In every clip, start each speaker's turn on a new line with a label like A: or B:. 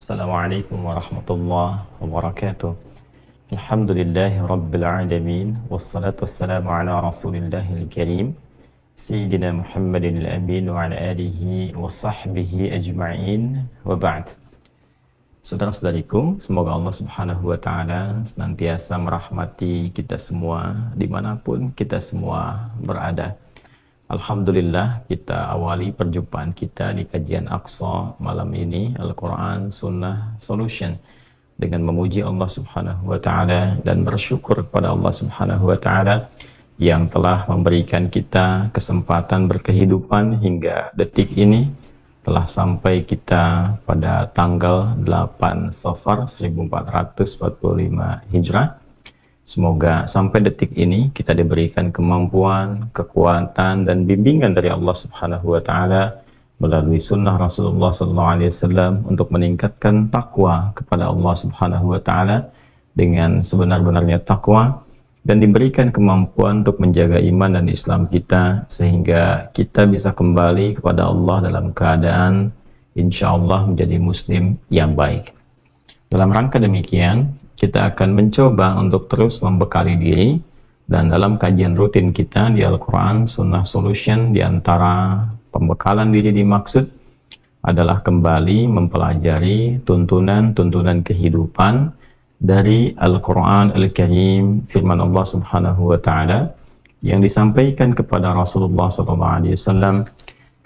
A: Assalamualaikum warahmatullahi wabarakatuh. Alhamdulillahi rabbil alamin. Wassalatu wassalamu ala rasulillahil karim Sayyidina Muhammadin al-amin wa ala alihi wa sahbihi ajma'in wa ba'd. Saudara-saudariku, semoga Allah subhanahu wa ta'ala senantiasa merahmati kita semua dimanapun kita semua berada. Alhamdulillah, kita awali perjumpaan kita di kajian Aqsa malam ini, Al-Quran Sunnah Solution, dengan memuji Allah subhanahu wa ta'ala dan bersyukur kepada Allah subhanahu wa ta'ala yang telah memberikan kita kesempatan berkehidupan hingga detik ini. Telah sampai kita pada tanggal 8 Safar 1445 Hijrah. Semoga sampai detik ini kita diberikan kemampuan, kekuatan, dan bimbingan dari Allah subhanahu wa ta'ala melalui sunnah Rasulullah SAW untuk meningkatkan takwa kepada Allah subhanahu wa ta'ala dengan sebenar-benarnya takwa, dan diberikan kemampuan untuk menjaga iman dan Islam kita sehingga kita bisa kembali kepada Allah dalam keadaan insya Allah menjadi muslim yang baik. Dalam rangka demikian, kita akan mencoba untuk terus membekali diri, dan dalam kajian rutin kita di Al-Quran Sunnah Solution, di antara pembekalan diri dimaksud adalah kembali mempelajari tuntunan-tuntunan kehidupan dari Al-Quran Al-Karim, firman Allah subhanahu wa ta'ala yang disampaikan kepada Rasulullah SAW,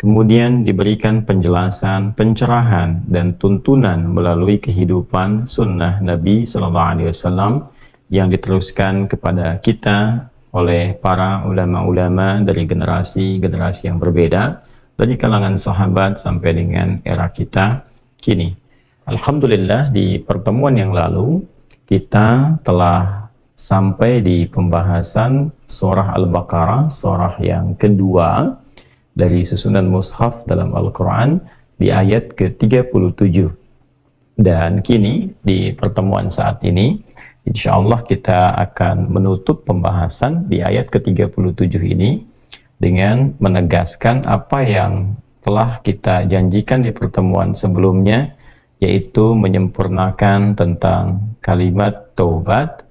A: kemudian diberikan penjelasan, pencerahan, dan tuntunan melalui kehidupan sunnah Nabi SAW yang diteruskan kepada kita oleh para ulama-ulama dari generasi-generasi yang berbeda, dari kalangan sahabat sampai dengan era kita kini. Alhamdulillah, di pertemuan yang lalu kita telah sampai di pembahasan surah Al-Baqarah, surah yang kedua dari susunan mushaf dalam Al-Quran, di ayat ke-37. Dan kini di pertemuan saat ini insya Allah kita akan menutup pembahasan di ayat ke-37 ini dengan menegaskan apa yang telah kita janjikan di pertemuan sebelumnya, yaitu menyempurnakan tentang kalimat taubat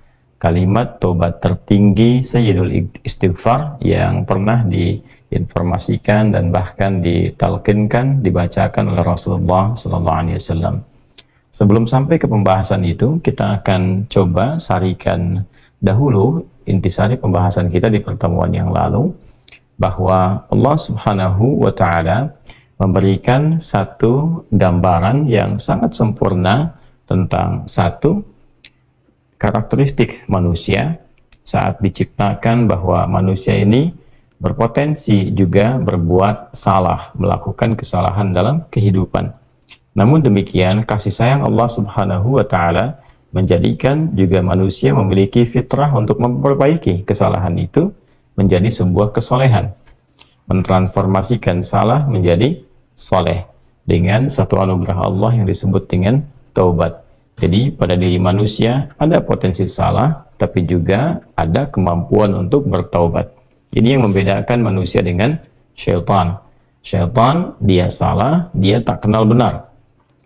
A: tertinggi Sayyidul Istighfar yang pernah diinformasikan dan bahkan ditalqinkan, dibacakan oleh Rasulullah SAW. Sebelum sampai ke pembahasan itu, kita akan coba sarikan dahulu intisari pembahasan kita di pertemuan yang lalu, bahwa Allah Subhanahu wa ta'ala memberikan satu gambaran yang sangat sempurna tentang satu karakteristik manusia saat diciptakan, bahwa manusia ini berpotensi juga berbuat salah, melakukan kesalahan dalam kehidupan. Namun demikian, kasih sayang Allah subhanahu wa ta'ala menjadikan juga manusia memiliki fitrah untuk memperbaiki kesalahan itu menjadi sebuah kesolehan, mentransformasikan salah menjadi soleh dengan satu anugerah Allah yang disebut dengan taubat. Jadi pada diri manusia ada potensi salah, tapi juga ada kemampuan untuk bertaubat. Ini yang membedakan manusia dengan syaitan. Syaitan, dia salah, dia tak kenal benar,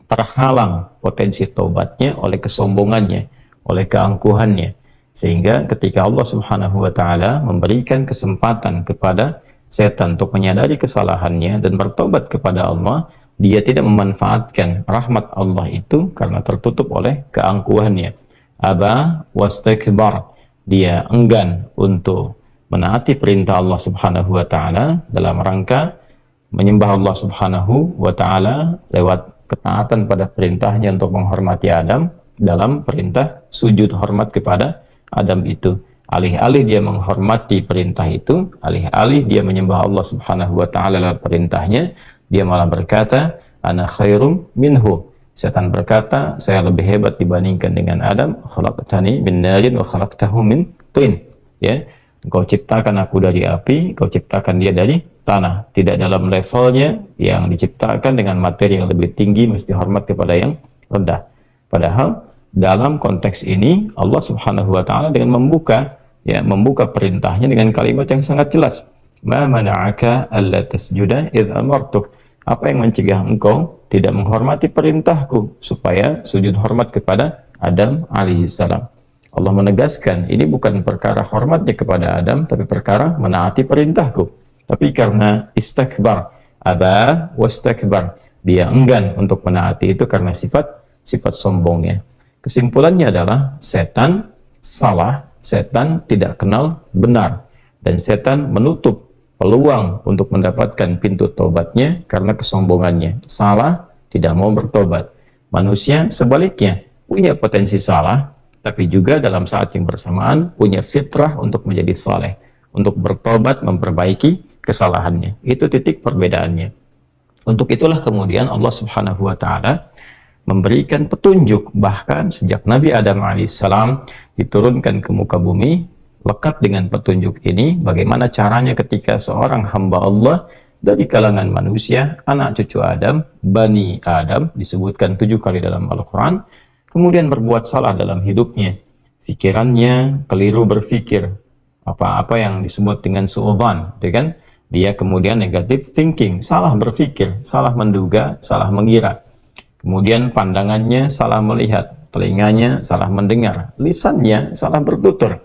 A: terhalang potensi taubatnya oleh kesombongannya, oleh keangkuhannya. Sehingga ketika Allah subhanahu wa ta'ala memberikan kesempatan kepada setan untuk menyadari kesalahannya dan bertobat kepada Allah, dia tidak memanfaatkan rahmat Allah itu karena tertutup oleh keangkuhannya. Aba wastakbar, dia enggan untuk menaati perintah Allah subhanahu wa ta'ala dalam rangka menyembah Allah subhanahu wa ta'ala lewat ketaatan pada perintahnya untuk menghormati Adam dalam perintah sujud hormat kepada Adam itu. Alih-alih dia menghormati perintah itu, alih-alih dia menyembah Allah subhanahu wa ta'ala lewat perintahnya, dia malah berkata, ana khairum minhu. Setan berkata, saya lebih hebat dibandingkan dengan Adam. Khalaqtani min narin wa khalaqtahu min tin. Ya, engkau ciptakan aku dari api, engkau ciptakan dia dari tanah. Tidak dalam levelnya, yang diciptakan dengan materi yang lebih tinggi mesti hormat kepada yang rendah. Padahal dalam konteks ini Allah subhanahu wa ta'ala dengan membuka perintahnya dengan kalimat yang sangat jelas. Ma mana'aka alla tasjuda idh amartuk. Apa yang mencegah engkau tidak menghormati perintahku supaya sujud hormat kepada Adam alaihissalam? Allah menegaskan, ini bukan perkara hormatnya kepada Adam, tapi perkara menaati perintahku. Tapi karena istakbar, aba wastakbar, dia enggan untuk menaati itu karena sifat sombongnya. Kesimpulannya adalah setan salah, setan tidak kenal benar, dan setan menutup peluang untuk mendapatkan pintu taubatnya karena kesombongannya. Salah, tidak mau bertobat. Manusia sebaliknya punya potensi salah, tapi juga dalam saat yang bersamaan punya fitrah untuk menjadi saleh, untuk bertobat, memperbaiki kesalahannya. Itu titik perbedaannya. Untuk itulah kemudian Allah Subhanahu wa Ta'ala memberikan petunjuk, bahkan sejak Nabi Adam alaihissalam diturunkan ke muka bumi, lekat dengan petunjuk ini bagaimana caranya ketika seorang hamba Allah dari kalangan manusia, anak cucu Adam, Bani Adam, disebutkan 7 kali dalam Al-Quran, kemudian berbuat salah dalam hidupnya, pikirannya keliru berpikir, apa-apa yang disebut dengan su'udzan, kan? Dia kemudian negative thinking, salah berpikir, salah menduga, salah mengira. Kemudian pandangannya salah melihat, telinganya salah mendengar, lisannya salah bertutur.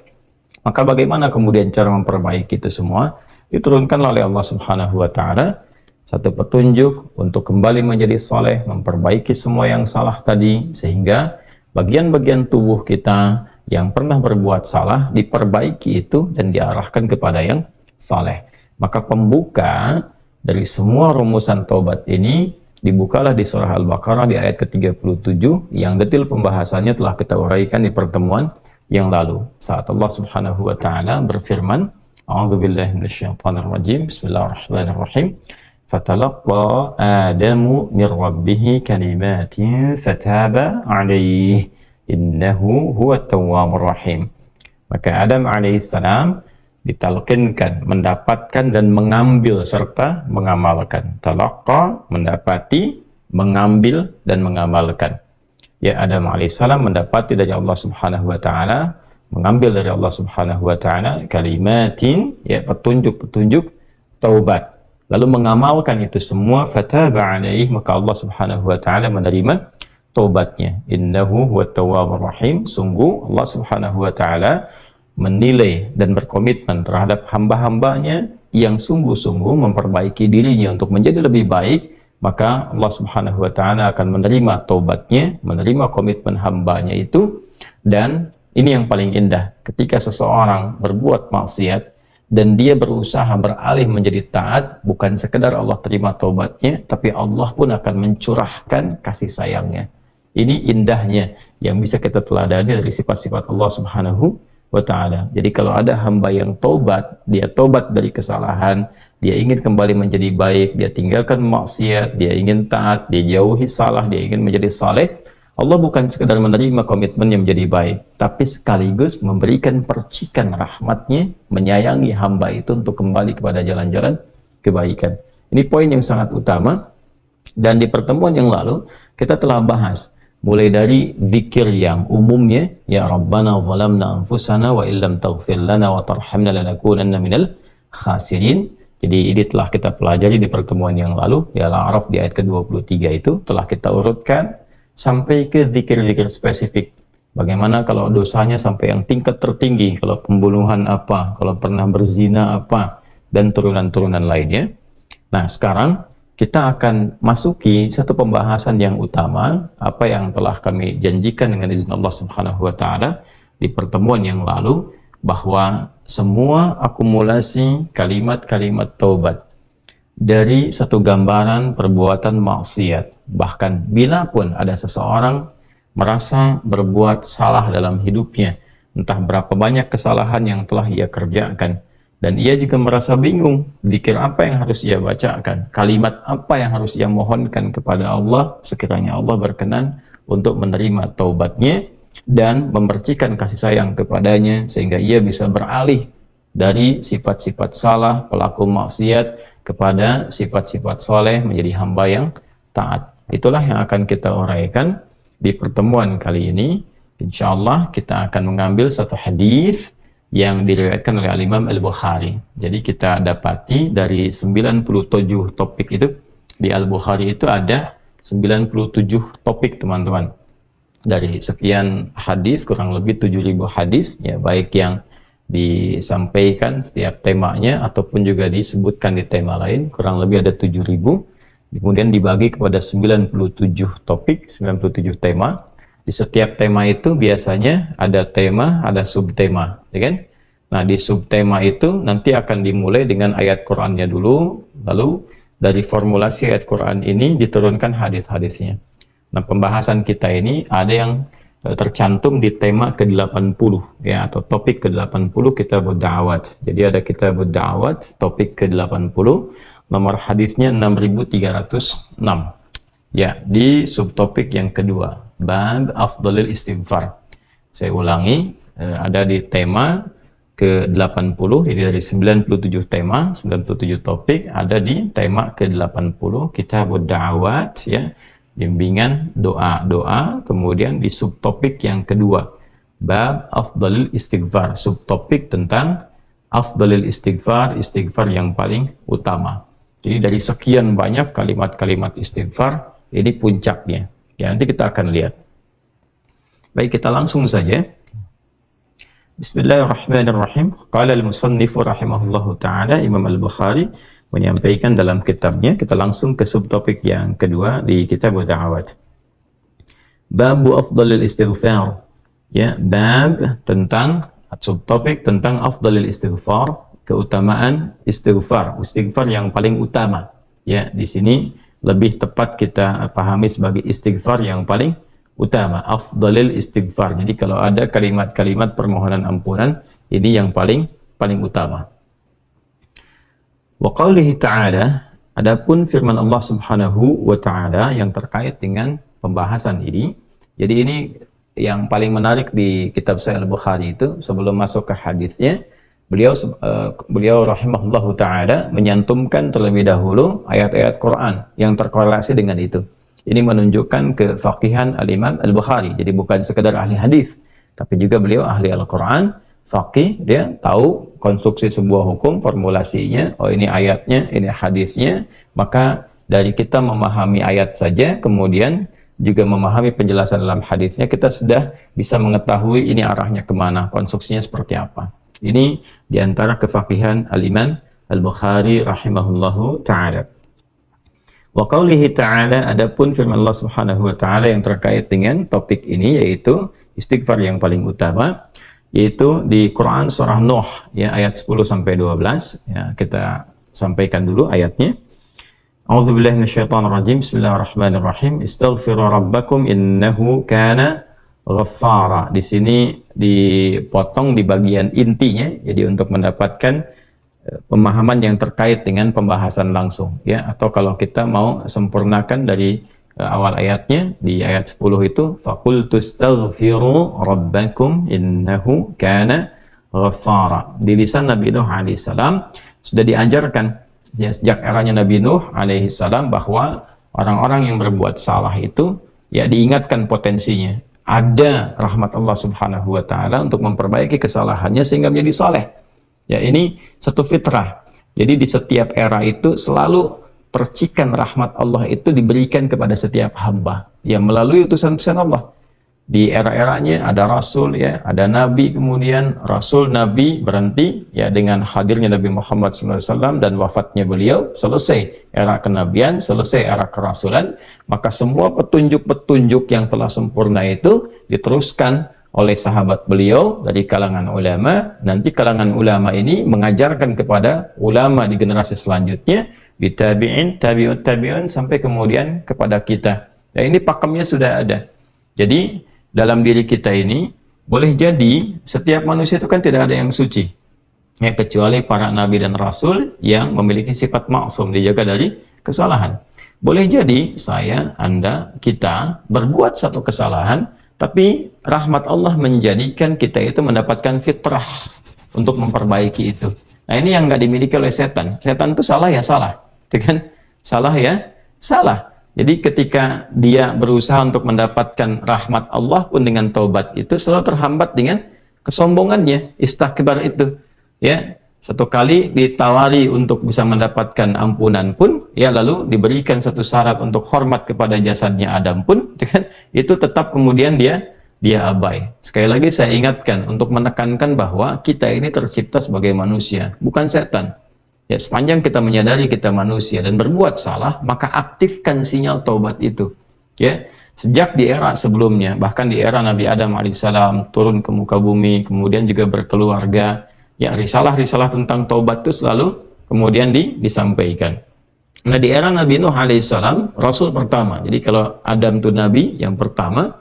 A: Maka bagaimana kemudian cara memperbaiki itu semua? Diturunkan oleh Allah Subhanahu wa Ta'ala satu petunjuk untuk kembali menjadi soleh, memperbaiki semua yang salah tadi, sehingga bagian-bagian tubuh kita yang pernah berbuat salah diperbaiki itu dan diarahkan kepada yang soleh. Maka pembuka dari semua rumusan taubat ini dibukalah di surah Al-Baqarah di ayat ke-37, yang detil pembahasannya telah kita uraikan di pertemuan yang lalu, saat Allah Subhanahu wa Ta'ala berfirman, A'udzubillahi minasyaitonirrajim, Bismillahirrahmanirrahim. Fatalaqqa Adamu min rabbih kalimatin fataba alaihi innahu huwat tawwabur rahim. Maka Adam alaihissalam ditalqinkan, mendapatkan dan mengambil serta mengamalkan. Talaqqa, mendapati, mengambil dan mengamalkan. Ya, Adam alaihissalam mendapati dari Allah Subhanahu wa Ta'ala, mengambil dari Allah Subhanahu wa Ta'ala kalimatin, ya, petunjuk-petunjuk taubat, lalu mengamalkan itu semua, fataba alaihi, maka Allah Subhanahu wa Ta'ala menerima taubatnya. Innahu huwat tawwabur rahim, sungguh Allah Subhanahu wa Ta'ala menilai dan berkomitmen terhadap hamba-hambanya yang sungguh-sungguh memperbaiki dirinya untuk menjadi lebih baik. Maka Allah Subhanahu wa Ta'ala akan menerima taubatnya, menerima komitmen hambanya itu. Dan ini yang paling indah, ketika seseorang berbuat maksiat dan dia berusaha beralih menjadi taat, bukan sekedar Allah terima taubatnya, tapi Allah pun akan mencurahkan kasih sayangnya. Ini indahnya yang bisa kita teladani dari sifat-sifat Allah Subhanahu wa Ta'ala. Jadi kalau ada hamba yang taubat, dia taubat dari kesalahan, dia ingin kembali menjadi baik, dia tinggalkan maksiat, dia ingin taat, dia jauhi salah, dia ingin menjadi saleh, Allah bukan sekedar menerima komitmennya menjadi baik, tapi sekaligus memberikan percikan rahmatnya, menyayangi hamba itu untuk kembali kepada jalan-jalan kebaikan. Ini poin yang sangat utama, dan di pertemuan yang lalu kita telah bahas mulai dari zikir yang umumnya, ya Rabbana zalamna anfusana wa illam taghfir lana wa tarhamna lanakunanna minal khasirin. Jadi ini telah kita pelajari di pertemuan yang lalu, ya Al-A'raf di ayat ke-23 itu telah kita urutkan sampai ke zikir-zikir spesifik. Bagaimana kalau dosanya sampai yang tingkat tertinggi, kalau pembunuhan apa, kalau pernah berzina apa, dan turunan-turunan lainnya. Nah, sekarang kita akan masuki satu pembahasan yang utama, apa yang telah kami janjikan dengan izin Allah Subhanahu wa Ta'ala di pertemuan yang lalu, bahwa semua akumulasi kalimat-kalimat taubat dari satu gambaran perbuatan maksiat, bahkan bila pun ada seseorang merasa berbuat salah dalam hidupnya, entah berapa banyak kesalahan yang telah ia kerjakan, dan ia juga merasa bingung, zikir apa yang harus ia bacakan, kalimat apa yang harus ia mohonkan kepada Allah, sekiranya Allah berkenan untuk menerima taubatnya dan memercikan kasih sayang kepadanya, sehingga ia bisa beralih dari sifat-sifat salah, pelaku maksiat, kepada sifat-sifat soleh, menjadi hamba yang taat. Itulah yang akan kita uraikan di pertemuan kali ini. Insya Allah kita akan mengambil satu hadis yang diriwayatkan oleh Al-Imam Al-Bukhari. Jadi kita dapati dari 97 topik itu, Di Al-Bukhari itu ada 97 topik, teman-teman. Dari sekian hadis, kurang lebih 7.000 hadis, ya, baik yang disampaikan setiap temanya ataupun juga disebutkan di tema lain, kurang lebih ada 7.000. Kemudian dibagi kepada 97 topik, 97 tema. Di setiap tema itu biasanya ada tema, ada subtema, ya kan? Nah, di subtema itu nanti akan dimulai dengan ayat Qur'annya dulu, lalu dari formulasi ayat Qur'an ini diturunkan hadis-hadisnya. Nah, pembahasan kita ini ada yang tercantum di tema ke-80, ya, atau topik ke-80 Kitabud Da'awat. Jadi ada Kitabud Da'awat, topik ke-80, nomor hadisnya 6306. Ya, di subtopik yang kedua, Bab Afdhalil Istighfar. Saya ulangi, ada di tema ke-80, jadi dari 97 tema, 97 topik, ada di tema ke-80 Kitabud Da'awat, ya, bimbingan doa-doa. Kemudian di subtopik yang kedua, Bab Afdhalil Istighfar, subtopik tentang Afdhalil Istighfar, istighfar yang paling utama. Jadi dari sekian banyak kalimat-kalimat istighfar, ini puncaknya. Ya, nanti kita akan lihat. Baik, kita langsung saja. Bismillahirrahmanirrahim. Qala al-musannifu rahimahullahu ta'ala, Imam Al-Bukhari menyampaikan dalam kitabnya. Kita langsung ke subtopik yang kedua di Kitabud Da'awat. Babu Afdhalil Istighfar. Ya, bab tentang, subtopik tentang Afdhalil Istighfar, keutamaan istighfar, istighfar yang paling utama. Ya, di sini lebih tepat kita pahami sebagai istighfar yang paling utama, afdhalil istighfar. Jadi kalau ada kalimat-kalimat permohonan ampunan, ini yang paling utama. Wa qaulihi ta'ala, adapun firman Allah Subhanahu wa ta'ala yang terkait dengan pembahasan ini. Jadi ini yang paling menarik di kitab Sahih Al-Bukhari itu, sebelum masuk ke hadisnya, beliau rahimahullahu ta'ala menyantumkan terlebih dahulu ayat-ayat Quran yang terkorelasi dengan itu. Ini menunjukkan kefaqihan Al-Imam Al-Bukhari. Jadi bukan sekedar ahli hadis, tapi juga beliau ahli Al-Quran, faqih, dia tahu konstruksi sebuah hukum, formulasinya, oh ini ayatnya, ini hadisnya. Maka dari kita memahami ayat saja, kemudian juga memahami penjelasan dalam hadisnya, kita sudah bisa mengetahui ini arahnya kemana, konstruksinya seperti apa. Ini diantara kefaqihan Al-Imam Al-Bukhari rahimahullahu ta'ala. Wa qaulihi ta'ala, adapun firman Allah Subhanahu wa ta'ala yang terkait dengan topik ini, yaitu istighfar yang paling utama, yaitu di Quran surah Nuh, ya, ayat 10 sampai 12. Ya, kita sampaikan dulu ayatnya. A'udzubillahi minasyaitonir rajim. Bismillahirrahmanirrahim. Istaghfiru rabbakum innahu kana ghaffara. Di sini dipotong di bagian intinya, jadi untuk mendapatkan pemahaman yang terkait dengan pembahasan langsung, ya, atau kalau kita mau sempurnakan dari awal ayatnya, di ayat 10 itu faqultu astaghfiru rabbakum innahu kana ghaffara. Di lisan Nabi Nuh alaihissalam sudah diajarkan, ya, sejak eranya Nabi Nuh alaihissalam, bahwa orang-orang yang berbuat salah itu, ya, diingatkan potensinya, ada rahmat Allah Subhanahu wa ta'ala untuk memperbaiki kesalahannya sehingga menjadi saleh. Ya, ini satu fitrah. Jadi di setiap era itu selalu percikan rahmat Allah itu diberikan kepada setiap hamba, ya, melalui utusan-utusan Allah. Di era-eranya ada rasul, ya, ada nabi, kemudian rasul, nabi berhenti, ya, dengan hadirnya Nabi Muhammad SAW dan wafatnya beliau, selesai era kenabian, selesai era kerasulan. Maka semua petunjuk-petunjuk yang telah sempurna itu diteruskan oleh sahabat beliau dari kalangan ulama. Nanti kalangan ulama ini mengajarkan kepada ulama di generasi selanjutnya, di tabi'in, tabi'un, sampai kemudian kepada kita. Ya, ini pakemnya sudah ada. Jadi dalam diri kita ini, boleh jadi setiap manusia itu kan tidak ada yang suci, ya, kecuali para nabi dan rasul yang memiliki sifat maksum, dijaga dari kesalahan. Boleh jadi saya, Anda, kita berbuat satu kesalahan, tapi rahmat Allah menjadikan kita itu mendapatkan fitrah untuk memperbaiki itu. Nah, ini yang nggak dimiliki oleh setan. Setan itu salah ya salah, itu kan? Salah ya salah. Jadi ketika dia berusaha untuk mendapatkan rahmat Allah pun dengan taubat itu selalu terhambat dengan kesombongannya, istakbar itu. Ya, Satu kali ditawari untuk bisa mendapatkan ampunan pun, ya lalu diberikan satu syarat untuk hormat kepada jasadnya Adam pun, kan, itu tetap kemudian dia abai. Sekali lagi saya ingatkan untuk menekankan bahwa kita ini tercipta sebagai manusia, bukan setan. Ya, sepanjang kita menyadari kita manusia dan berbuat salah, maka aktifkan sinyal taubat itu. Ya, sejak di era sebelumnya, bahkan di era Nabi Adam alaihissalam turun ke muka bumi, kemudian juga berkeluarga, ya risalah-risalah tentang taubat itu selalu kemudian disampaikan. Nah, di era Nabi Nuh alaihissalam, Rasul pertama. Jadi kalau Adam itu Nabi yang pertama,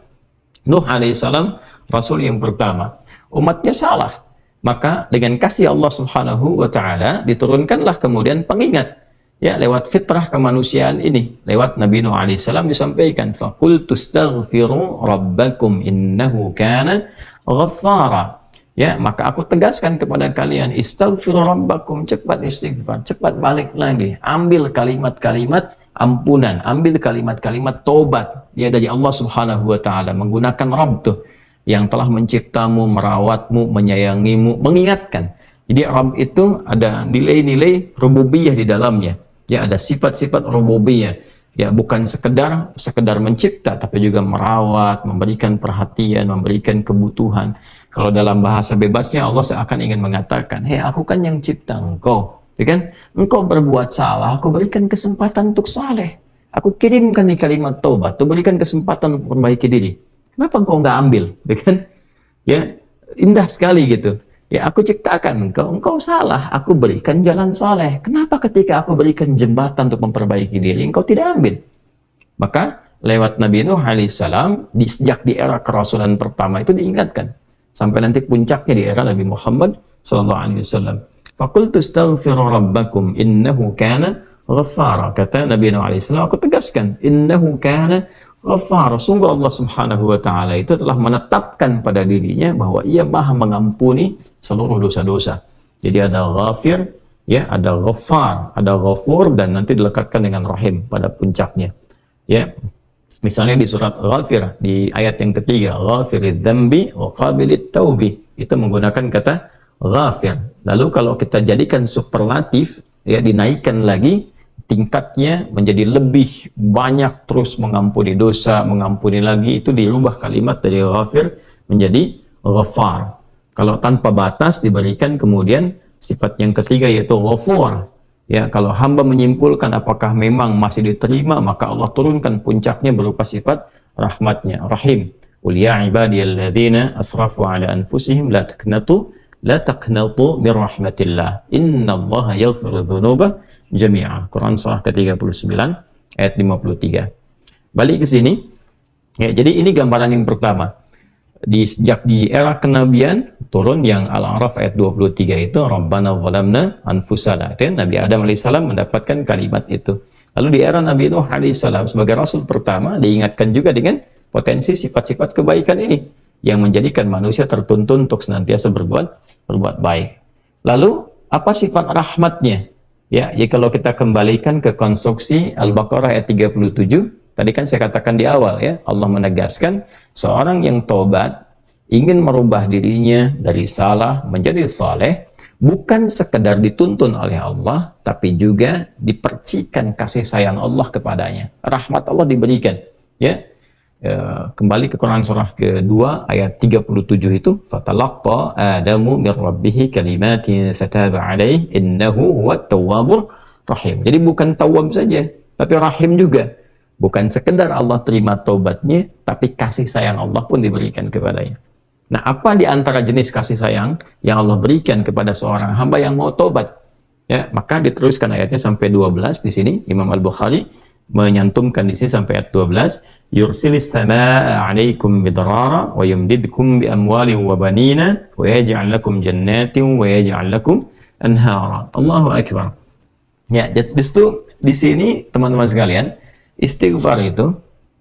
A: Nuh alaihissalam Rasul yang pertama. Umatnya salah. Maka dengan kasih Allah Subhanahu wa taala diturunkanlah kemudian pengingat, ya, lewat fitrah kemanusiaan ini, lewat Nabi Nuh alaihissalam disampaikan, faqultu astaghfiru rabbakum innahu kana ghaffara. Ya, maka aku tegaskan kepada kalian, istaghfiru rabbakum, cepat istighfar, cepat balik lagi, ambil kalimat-kalimat ampunan, ambil kalimat-kalimat tobat, ya, dari Allah Subhanahu wa taala, menggunakan Rabb tuh yang telah menciptamu, merawatmu, menyayangimu, mengingatkan. Jadi Rabb itu ada nilai-nilai rububiyah di dalamnya. Ya, ada sifat-sifat rububiyah. Ya, bukan sekedar mencipta, tapi juga merawat, memberikan perhatian, memberikan kebutuhan. Kalau dalam bahasa bebasnya Allah seakan ingin mengatakan, "Hei, aku kan yang cipta engkau. Ya kan? Engkau berbuat salah, aku berikan kesempatan untuk saleh. Aku kirimkan di kalimat taubat, aku berikan kesempatan untuk memperbaiki diri. Kenapa engkau nggak ambil?" Ya kan? Ya, indah sekali gitu. Ya, aku ciptakan engkau salah, aku berikan jalan saleh. Kenapa ketika aku berikan jembatan untuk memperbaiki diri, engkau tidak ambil? Maka lewat Nabi Nuh alaihissalam, sejak di era kerasulan pertama itu diingatkan, sampai nanti puncaknya di era Nabi Muhammad sallallahu alaihi wasallam. Faqultu astaghfiru rabbakum innahu kana ghaffara. Kata Nabi Nuh alaihissalam, aku tegaskan, innahu kana ghaffar. Sungguh Allah Subhanahu wa taala itu telah menetapkan pada dirinya bahwa ia Maha mengampuni seluruh dosa-dosa. Jadi ada ghafir, ya, ada ghaffar, ada ghafur, dan nanti dilekatkan dengan rahim pada puncaknya. Ya. Misalnya di surat Ghafir di ayat yang ketiga, ghafiridz dzambi wa qabilit taubi, itu menggunakan kata ghafir. Lalu kalau kita jadikan superlatif, ya, dinaikkan lagi tingkatnya menjadi lebih banyak, terus mengampuni dosa, mengampuni lagi, itu dirubah kalimat dari ghafir menjadi ghaffar. Kalau tanpa batas diberikan kemudian sifat yang ketiga yaitu ghafur. Ya, kalau hamba menyimpulkan apakah memang masih diterima, maka Allah turunkan puncaknya berupa sifat rahmatnya, rahim. Qul ya ibadiyalladzina asrafu ala anfusihim la taqnatu min rahmatillah. Innallaha yaghfiru dzunuba jami'ah. Quran surah ke-39 ayat 53. Balik ke sini. Ya, jadi ini gambaran yang pertama. Sejak di era kenabian turun yang Al-A'raf ayat 23 itu, Rabbana zalamna anfusana. Nabi Adam alaihissalam mendapatkan kalimat itu. Lalu di era Nabi Nuh alaihissalam sebagai rasul pertama diingatkan juga dengan potensi sifat-sifat kebaikan ini yang menjadikan manusia tertuntun untuk senantiasa berbuat baik. Lalu apa sifat rahmatnya? Ya, kalau kita kembalikan ke konstruksi Al-Baqarah ayat 37, tadi kan saya katakan di awal, ya, Allah menegaskan seorang yang tobat ingin merubah dirinya dari salah menjadi saleh, bukan sekedar dituntun oleh Allah, tapi juga dipercikan kasih sayang Allah kepadanya. Rahmat Allah diberikan. Ya, kembali ke Quran surah kedua ayat 37 itu, fatalaqqa Adamu min rabbih kalimatin fataba alaihi innahu huwat tawwabur rahim. Jadi bukan tawwab saja, tapi rahim juga. Bukan sekedar Allah terima taubatnya, tapi kasih sayang Allah pun diberikan kepadanya. Nah, apa di antara jenis kasih sayang yang Allah berikan kepada seorang hamba yang mau taubat? Ya, maka diteruskan ayatnya sampai 12 di sini. Imam Al-Bukhari menyantumkan di sini sampai ayat 12. Yursilis samaa'a 'alaikum midrara wa yumdidkum bi amwalin wa banina wa yaj'al lakum jannatin wa yaj'al lakum anhara. Allahu akbar. Ya, justru di sini teman-teman sekalian, istighfar itu,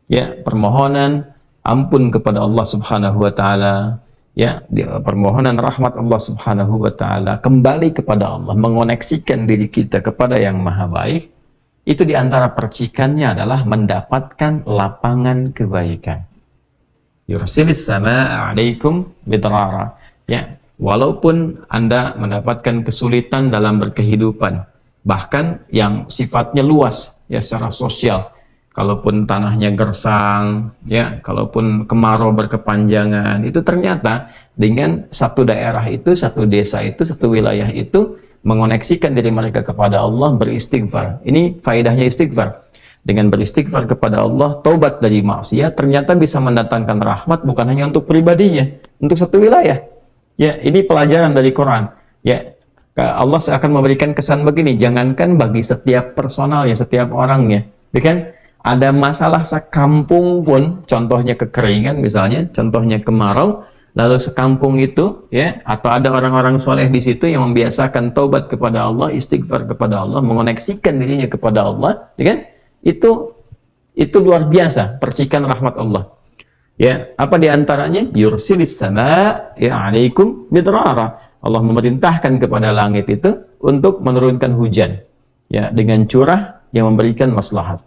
A: ya, permohonan ampun kepada Allah Subhanahu wa taala, ya, permohonan rahmat Allah Subhanahu wa taala, kembali kepada Allah, mengoneksikan diri kita kepada yang maha baik, itu diantara percikannya adalah mendapatkan lapangan kebaikan. Yursilis samaa'a 'alaikum bidrara. Ya, walaupun Anda mendapatkan kesulitan dalam berkehidupan, bahkan yang sifatnya luas ya secara sosial, kalaupun tanahnya gersang ya, kalaupun kemarau berkepanjangan, itu ternyata dengan satu daerah itu, satu desa itu, satu wilayah itu mengoneksikan diri mereka kepada Allah, beristighfar. Ini faedahnya istighfar. Dengan beristighfar kepada Allah, taubat dari maksiat, ternyata bisa mendatangkan rahmat bukan hanya untuk pribadinya, untuk satu wilayah. Ya, ini pelajaran dari Quran. Ya, Allah akan memberikan kesan begini, jangankan bagi setiap personal ya, setiap orangnya. Ya kan? Ada masalah sekampung pun, contohnya kekeringan misalnya, contohnya kemarau, lalu sekampung itu ya, atau ada orang-orang soleh di situ yang membiasakan taubat kepada Allah, istighfar kepada Allah, mengoneksikan dirinya kepada Allah, ya kan? Itu luar biasa percikan rahmat Allah. Ya, apa diantaranya? Yursilis sama ya alaikum midrara. Allah memerintahkan kepada langit itu untuk menurunkan hujan ya dengan curah yang memberikan maslahat.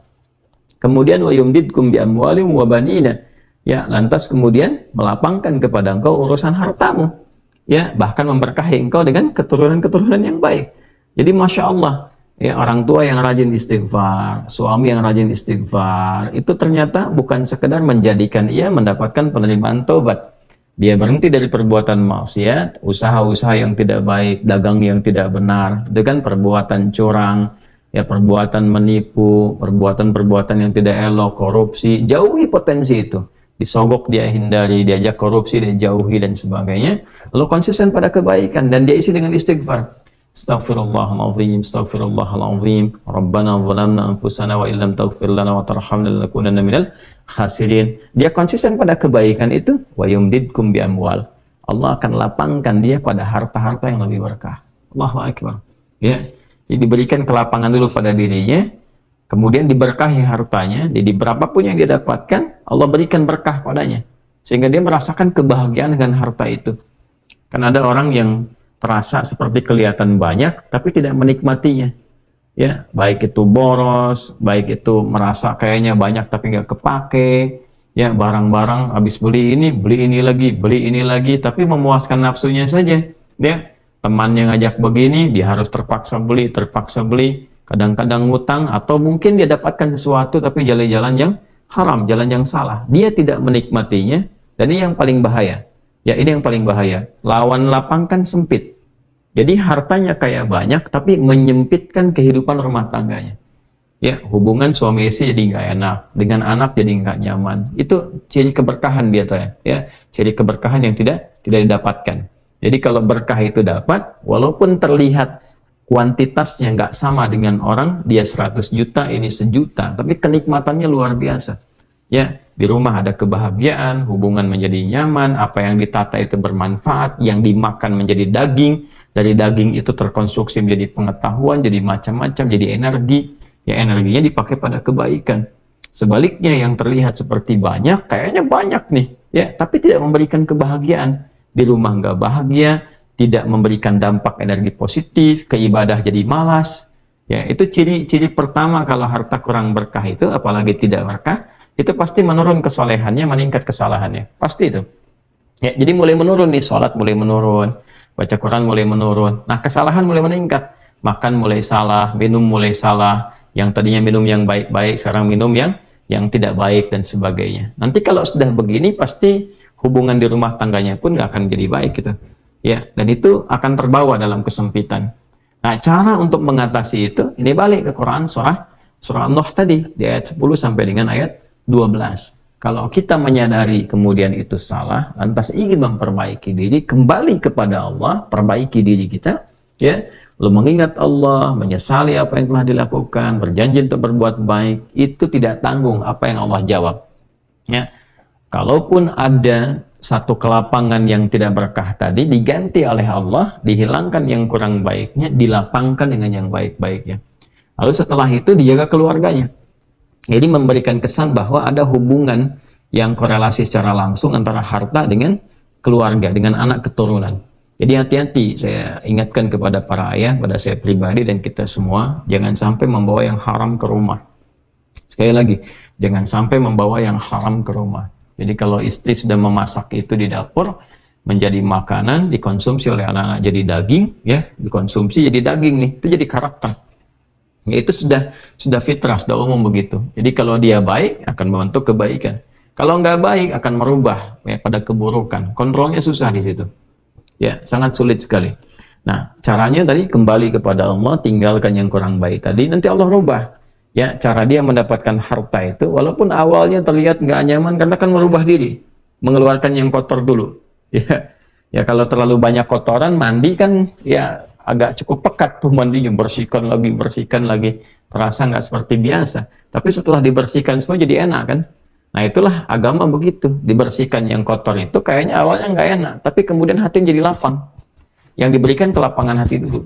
A: Kemudian wa yumdidkum bi amwalin wa banina. Ya, lantas kemudian melapangkan kepada engkau urusan hartamu. Ya, bahkan memberkahi engkau dengan keturunan-keturunan yang baik. Jadi Masya Allah, ya, orang tua yang rajin istighfar, suami yang rajin istighfar, itu ternyata bukan sekedar menjadikan ia mendapatkan penerimaan taubat. Dia berhenti dari perbuatan maksiat, usaha-usaha yang tidak baik, dagang yang tidak benar, dengan perbuatan curang, ya perbuatan menipu, perbuatan-perbuatan yang tidak elok, korupsi, jauhi potensi itu. Disogok dia hindari, diajak korupsi dia jauhi dan sebagainya. Lalu konsisten pada kebaikan dan dia isi dengan istighfar. Astaghfirullahaladzim, astaghfirullahaladzim, Rabbana zalamna anfusana wa illam taghfir lana wa tarhamna lanakunanna minal khasirin. Dia konsisten pada kebaikan itu, wa yumdidkum bi amwal. Allah akan lapangkan dia pada harta-harta yang lebih berkah. Allahu akbar. Ya. Jadi diberikan kelapangan dulu pada dirinya, kemudian diberkahi hartanya. Jadi berapapun yang dia dapatkan, Allah berikan berkah padanya, sehingga dia merasakan kebahagiaan dengan harta itu. Kan ada orang yang terasa seperti kelihatan banyak tapi tidak menikmatinya ya, baik itu boros, baik itu merasa kayaknya banyak tapi nggak kepake ya, barang-barang habis beli ini lagi tapi memuaskan nafsunya saja ya. Temannya ngajak begini, dia harus terpaksa beli, kadang-kadang ngutang, atau mungkin dia dapatkan sesuatu tapi jalan-jalan yang haram, jalan yang salah, dia tidak menikmatinya. Dan ini yang paling bahaya. Ya, ini yang paling bahaya. Lawan lapang kan sempit. Jadi hartanya kaya banyak, tapi menyempitkan kehidupan rumah tangganya. Ya, hubungan suami istri jadi nggak enak, dengan anak jadi nggak nyaman. Itu ciri keberkahan biasanya. Ya, ciri keberkahan yang tidak didapatkan. Jadi kalau berkah itu dapat, walaupun terlihat kuantitasnya nggak sama dengan orang, dia 100 juta, ini 1 juta, tapi kenikmatannya luar biasa. Ya, di rumah ada kebahagiaan, hubungan menjadi nyaman, apa yang ditata itu bermanfaat, yang dimakan menjadi daging, dari daging itu terkonstruksi menjadi pengetahuan, jadi macam-macam, jadi energi, ya energinya dipakai pada kebaikan. Sebaliknya yang terlihat seperti banyak, kayaknya banyak nih, ya, tapi tidak memberikan kebahagiaan. Di rumah nggak bahagia, tidak memberikan dampak energi positif, keibadah jadi malas. Ya, itu ciri-ciri pertama kalau harta kurang berkah itu, apalagi tidak berkah, itu pasti menurun kesolehannya, meningkat kesalahannya. Pasti itu. Ya, jadi mulai menurun nih, sholat mulai menurun, baca Quran mulai menurun. Nah, kesalahan mulai meningkat. Makan mulai salah, minum mulai salah. Yang tadinya minum yang baik-baik, sekarang minum yang tidak baik dan sebagainya. Nanti kalau sudah begini, pasti hubungan di rumah tangganya pun nggak akan jadi baik gitu. Ya, dan itu akan terbawa dalam kesempitan. Nah, cara untuk mengatasi itu, ini balik ke Quran surah An-Nuh tadi, di ayat 10 sampai dengan ayat 12. Kalau kita menyadari kemudian itu salah, lantas ingin memperbaiki diri, kembali kepada Allah, perbaiki diri kita, ya, lalu mengingat Allah, menyesali apa yang telah dilakukan, berjanji untuk berbuat baik, itu tidak tanggung apa yang Allah jawab. Ya, kalaupun ada satu kelapangan yang tidak berkah tadi, diganti oleh Allah, dihilangkan yang kurang baiknya, dilapangkan dengan yang baik-baiknya. Lalu setelah itu dijaga keluarganya. Jadi memberikan kesan bahwa ada hubungan yang korelasi secara langsung antara harta dengan keluarga, dengan anak keturunan. Jadi hati-hati, saya ingatkan kepada para ayah, pada saya pribadi dan kita semua, jangan sampai membawa yang haram ke rumah. Sekali lagi, jangan sampai membawa yang haram ke rumah. Jadi kalau istri sudah memasak itu di dapur, menjadi makanan, dikonsumsi oleh anak-anak jadi daging, ya, dikonsumsi jadi daging nih, itu jadi karakter. Ya, itu sudah fitrah, sudah umum begitu. Jadi kalau dia baik akan membentuk kebaikan. Kalau nggak baik akan merubah ya, pada keburukan. Kontrolnya susah di situ. Ya, sangat sulit sekali. Nah, caranya tadi kembali kepada Allah, tinggalkan yang kurang baik tadi, nanti Allah rubah. Ya, cara dia mendapatkan harta itu, walaupun awalnya terlihat nggak nyaman, karena kan merubah diri, mengeluarkan yang kotor dulu. Ya, ya kalau terlalu banyak kotoran, mandi kan ya agak cukup pekat tuh mandinya, bersihkan lagi, terasa nggak seperti biasa. Tapi setelah dibersihkan semua jadi enak kan? Nah itulah agama begitu, dibersihkan yang kotor itu kayaknya awalnya nggak enak, tapi kemudian hatinya jadi lapang. Yang diberikan kelapangan hati dulu.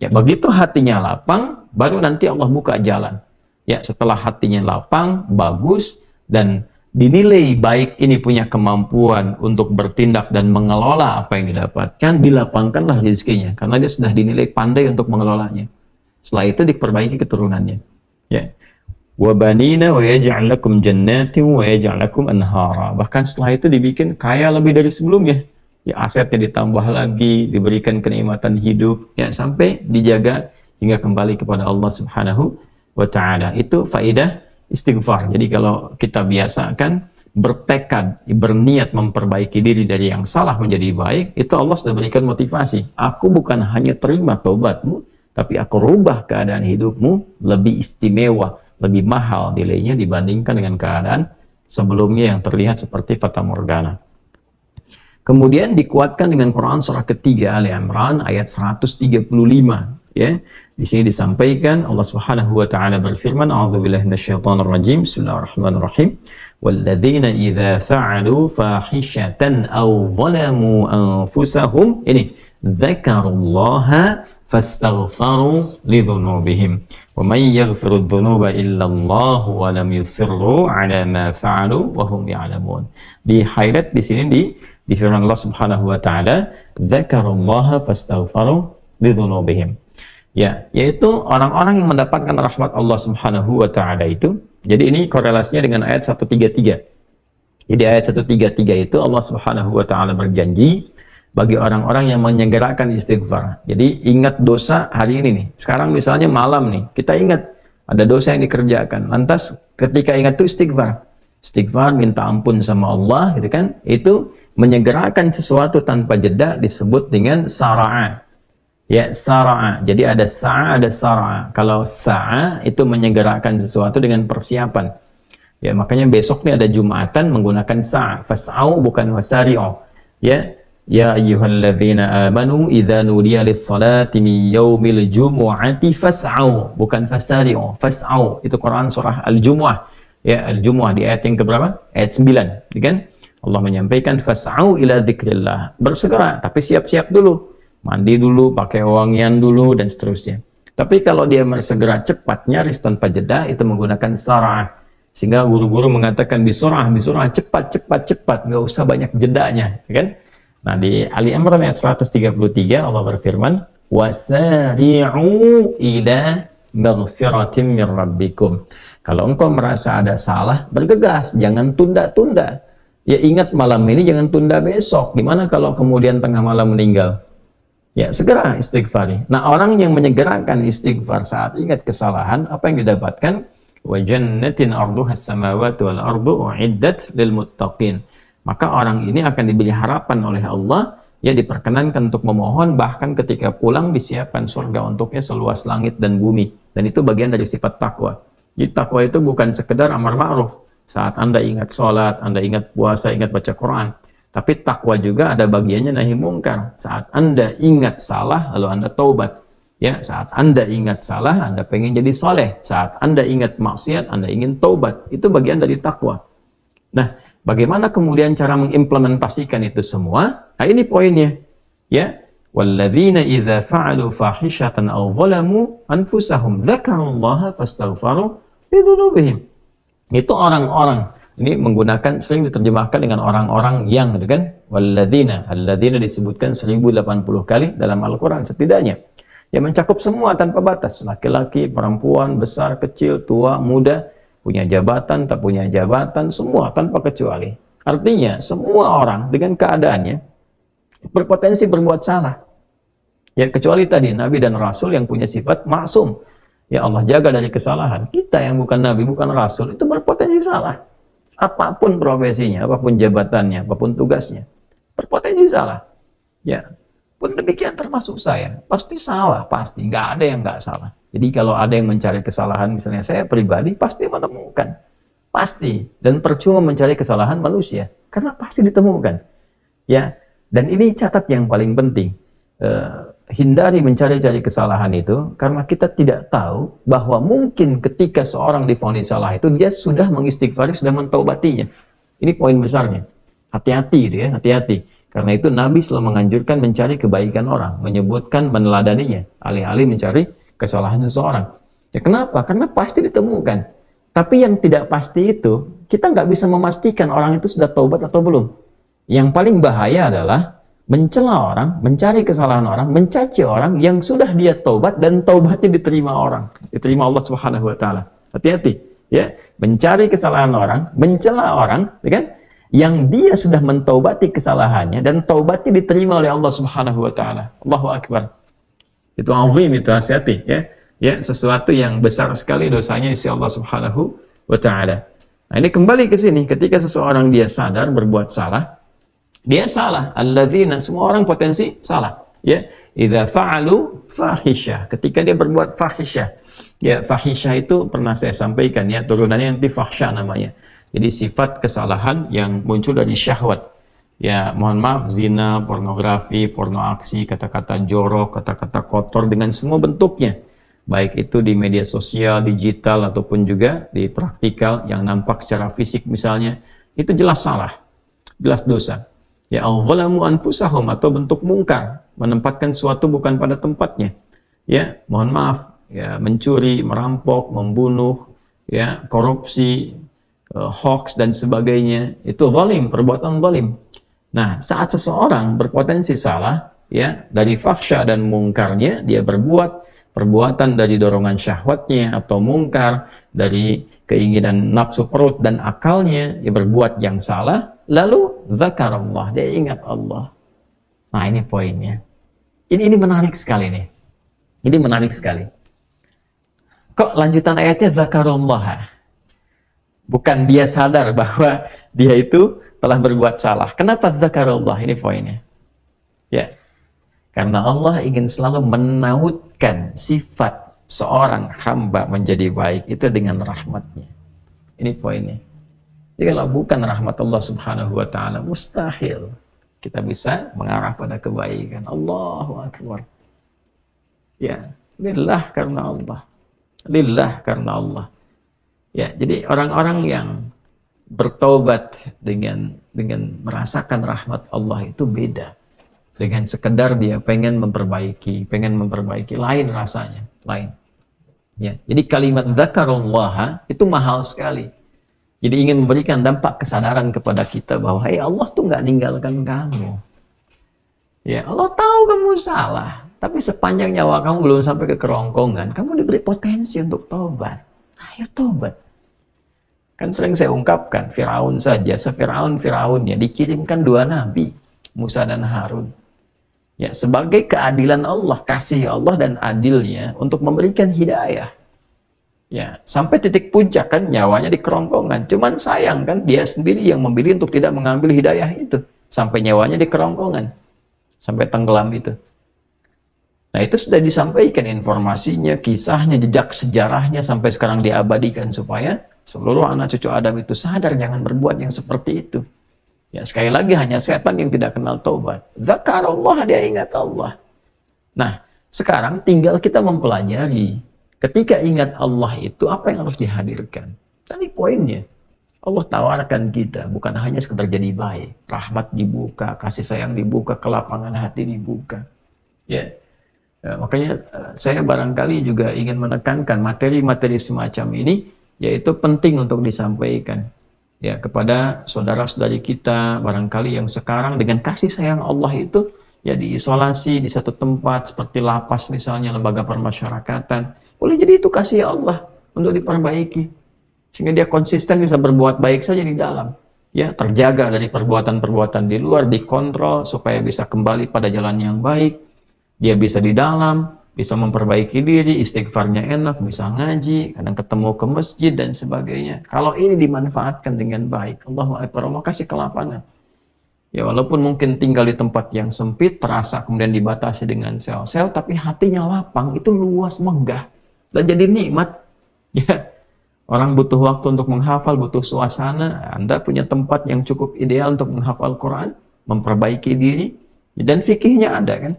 A: Ya begitu hatinya lapang, baru nanti Allah buka jalan. Ya setelah hatinya lapang, bagus, dan dinilai baik ini punya kemampuan untuk bertindak dan mengelola apa yang didapatkan, dilapangkanlah rezekinya, karena dia sudah dinilai pandai untuk mengelolanya. Setelah itu diperbaiki keturunannya. Ya. Wa banina wa yaj'al lakum jannatin wa yaj'al lakum anhara. Bahkan setelah itu dibikin kaya lebih dari sebelumnya. Ya asetnya ditambah lagi, diberikan kenikmatan hidup, ya sampai dijaga hingga kembali kepada Allah Subhanahu wa taala. Itu faedah istighfar. Jadi kalau kita biasakan bertekad, berniat memperbaiki diri dari yang salah menjadi baik, itu Allah sudah berikan motivasi. Aku bukan hanya terima taubatmu, tapi aku rubah keadaan hidupmu lebih istimewa, lebih mahal nilainya dibandingkan dengan keadaan sebelumnya yang terlihat seperti fata morgana. Kemudian dikuatkan dengan Quran surah ketiga Ali Imran ayat 135, ya. Di sini disampaikan Allah Subhanahu wa taala berfirman, a'udzubillahi minasyaitonir rajim, bismillahirrahmanirrahim, walladzina idza fa'alu fahishatan aw zalamu anfusahum, ini dzakarullaha fastaghfaru lidhunubihim wa may yaghfiru dhunuba illa Allah wa lam yusirru ala ma fa'alu wa hum ya'lamun. Di highlight di sini di firman Allah Subhanahu wa taala, dzakarullaha fastaghfaru lidhunubihim. Ya, yaitu orang-orang yang mendapatkan rahmat Allah Subhanahu wa taala itu. Jadi ini korelasinya dengan ayat 133. Jadi ayat 133 itu Allah Subhanahu wa taala berjanji bagi orang-orang yang menyegerakan istighfar. Jadi ingat dosa hari ini nih. Sekarang misalnya malam nih, kita ingat ada dosa yang dikerjakan. Lantas ketika ingat itu istighfar. Istighfar, minta ampun sama Allah gitu kan. Itu menyegerakan sesuatu tanpa jeda disebut dengan sara'a. Ya, sara'a. Jadi ada sa'a, ada sara'a. Kalau sa'a itu menyegerakan sesuatu dengan persiapan. Ya, makanya besok nih ada Jumatan menggunakan sa'a. Fas'au bukan wasari'u. Ya, ya ayyuhalladzina amanu idza nudiya lis-salati min yaumil jumu'ati fas'au, bukan fasari'u. Fas'au itu Quran surah Al-Jumu'ah. Ya, Al-Jumu'ah di ayat yang keberapa? Ayat 9, kan? Allah menyampaikan fas'au ila dzikrillah, bersegera tapi siap-siap dulu, mandi dulu, pakai wangian dulu dan seterusnya. Tapi kalau dia bersegera cepat, nyaris tanpa jeda, itu menggunakan sarah. Sehingga guru-guru mengatakan bisurah, cepat, nggak usah banyak jedanya, kan? Nah di Ali Imran ayat 133 Allah berfirman, wasari'u ila maghfiratin min rabbikum. Kalau engkau merasa ada salah, bergegas, jangan tunda-tunda. Ya ingat malam ini, jangan tunda besok. Gimana kalau kemudian tengah malam meninggal? Ya segera istighfari. Nah orang yang menyegerakan istighfar saat ingat kesalahan, apa yang didapatkan? Wa jannatin arduha as-samawati wal ardu u'iddat lil muttaqin. Maka orang ini akan diberi harapan oleh Allah, ya diperkenankan untuk memohon, bahkan ketika pulang disiapkan surga untuknya seluas langit dan bumi. Dan itu bagian dari sifat takwa. Jadi takwa itu bukan sekedar amar ma'ruf. Saat Anda ingat sholat, Anda ingat puasa, ingat baca Quran. Tapi takwa juga ada bagiannya nahi mungkar. Saat Anda ingat salah, lalu Anda taubat. Ya, saat Anda ingat salah, Anda pengen jadi soleh. Saat Anda ingat maksiat, Anda ingin taubat. Itu bagian dari takwa. Nah, bagaimana kemudian cara mengimplementasikan itu semua? Nah, ini poinnya. Ya, walladzina idza fa'alu fahishatan aw zalamu anfusahum dzakarullaha fastaghfaru lidzunubihim. Itu orang-orang. Ini menggunakan, sering diterjemahkan dengan orang-orang yang, gitu kan? Walladzina, alladzina disebutkan 1080 kali dalam Al-Quran setidaknya. Ya mencakup semua tanpa batas. Laki-laki, perempuan, besar, kecil, tua, muda, punya jabatan, tak punya jabatan, semua tanpa kecuali. Artinya semua orang dengan keadaannya,
B: berpotensi berbuat salah. Ya, kecuali tadi Nabi dan Rasul yang punya sifat maksum. Ya, Allah jaga dari kesalahan. Kita yang bukan Nabi, bukan Rasul, itu berpotensi salah. Apapun profesinya, apapun jabatannya, apapun tugasnya, berpotensi salah. Ya, pun demikian termasuk saya. Pasti salah, pasti. Nggak ada yang nggak salah. Jadi kalau ada yang mencari kesalahan, misalnya saya pribadi, pasti menemukan. Pasti. Dan percuma mencari kesalahan manusia. Karena pasti ditemukan. Ya, dan ini catat yang paling penting. Hindari mencari-cari kesalahan itu karena kita tidak tahu bahwa mungkin ketika seorang divonis salah itu dia sudah mengistighfari, sudah mentaubatinya. Ini poin besarnya. Hati-hati gitu ya, hati-hati. Karena itu Nabi selalu menganjurkan mencari kebaikan orang, menyebutkan, meneladaninya, alih-alih mencari kesalahan seseorang. Ya kenapa? Karena pasti ditemukan. Tapi yang tidak pasti itu, kita nggak bisa memastikan orang itu sudah taubat atau belum. Yang paling bahaya adalah mencela orang, mencari kesalahan orang, mencaci orang yang sudah dia taubat dan taubatnya diterima orang, diterima Allah Subhanahu wa taala. Hati-hati ya, mencari kesalahan orang, mencela orang, ya kan? Yang dia sudah mentaubati kesalahannya dan taubatnya diterima oleh Allah Subhanahu wa taala. Allahu akbar. Itu azim, itu hati-hati ya. Ya, sesuatu yang besar sekali dosanya isi Allah Subhanahu wa taala. Nah, ini kembali ke sini ketika seseorang dia sadar berbuat salah, dia salah. Alladzina, semua orang potensi salah. Ya, idza fa'alu fahisyah, ketika dia berbuat fahisyah. Ya, fahisyah itu pernah saya sampaikan ya, turunannya nanti fahsya namanya. Jadi sifat kesalahan yang muncul dari syahwat. Ya, mohon maaf, zina, pornografi, porno aksi, kata-kata jorok, kata-kata kotor dengan semua bentuknya. Baik itu di media sosial, digital, ataupun juga di praktikal yang nampak secara fisik misalnya, itu jelas salah, jelas dosa. Ya, al-zalamu anfusahum, atau bentuk mungkar, menempatkan suatu bukan pada tempatnya. Ya, mohon maaf, ya, mencuri, merampok, membunuh, ya, korupsi, hoax dan sebagainya, itu zalim, perbuatan zalim. Nah, saat seseorang berpotensi salah, ya, dari fahsya dan mungkarnya, dia berbuat perbuatan dari dorongan syahwatnya atau mungkar, dari keinginan nafsu perut dan akalnya, dia berbuat yang salah, lalu zakarallah, dia ingat Allah. Nah, ini poinnya. Ini menarik sekali nih. Ini menarik sekali. Kok lanjutan ayatnya zakarallah? Bukan dia sadar bahwa dia itu telah berbuat salah. Kenapa zakarallah? Ini poinnya. Ya. Karena Allah ingin selalu menautkan sifat seorang hamba menjadi baik itu dengan rahmatnya. Ini poinnya. Jadi kalau bukan rahmat Allah Subhanahu wa taala, mustahil kita bisa mengarah pada kebaikan. Allahu akbar. Ya, lillah karena Allah. Lillah karena Allah. Ya, jadi orang-orang yang bertaubat dengan merasakan rahmat Allah itu beda. Dengan sekedar dia pengen memperbaiki, lain rasanya, lain. Ya, jadi kalimat zakarullah itu mahal sekali. Jadi ingin memberikan dampak kesadaran kepada kita bahwa Allah tuh nggak ninggalkan kamu. Ya, Allah tahu kamu salah, tapi sepanjang nyawa kamu belum sampai ke kerongkongan, kamu diberi potensi untuk tobat. Ayo tobat. Kan sering saya ungkapkan, Firaun saja, se-Firaun-Firaunnya dikirimkan 2 nabi, Musa dan Harun. Ya, sebagai keadilan Allah, kasih Allah dan adilnya untuk memberikan hidayah. Ya, sampai titik puncak kan nyawanya di kerongkongan. Cuman sayang kan dia sendiri yang memilih untuk tidak mengambil hidayah itu. Sampai nyawanya di kerongkongan. Sampai tenggelam itu. Nah, itu sudah disampaikan informasinya, kisahnya, jejak sejarahnya sampai sekarang diabadikan supaya seluruh anak cucu Adam itu sadar jangan berbuat yang seperti itu. Ya, sekali lagi hanya setan yang tidak kenal taubat. Zakarullah, dia ingat Allah. Nah, sekarang tinggal kita mempelajari. Ketika ingat Allah itu, apa yang harus dihadirkan? Tadi poinnya. Allah tawarkan kita, bukan hanya sekedar jadi baik. Rahmat dibuka, kasih sayang dibuka, kelapangan hati dibuka. Ya, makanya saya barangkali juga ingin menekankan materi-materi semacam ini, yaitu penting untuk disampaikan. Ya, kepada saudara-saudari kita barangkali yang sekarang dengan kasih sayang Allah itu ya diisolasi di satu tempat seperti lapas misalnya, lembaga permasyarakatan. Boleh jadi itu kasih Allah untuk diperbaiki sehingga dia konsisten bisa berbuat baik saja di dalam. ya terjaga dari perbuatan-perbuatan di luar, dikontrol supaya bisa kembali pada jalan yang baik. Dia bisa di dalam, bisa memperbaiki diri, istighfarnya enak, bisa ngaji, kadang ketemu ke masjid dan sebagainya. Kalau ini dimanfaatkan dengan baik, Allahu Akbar, Allah kasih kelapangan. Ya walaupun mungkin tinggal di tempat yang sempit, terasa kemudian dibatasi dengan sel-sel, tapi hatinya lapang, itu luas, megah, dan jadi nikmat. Ya, orang butuh waktu untuk menghafal, butuh suasana. Anda punya tempat yang cukup ideal untuk menghafal Quran, memperbaiki diri, dan fikihnya ada kan?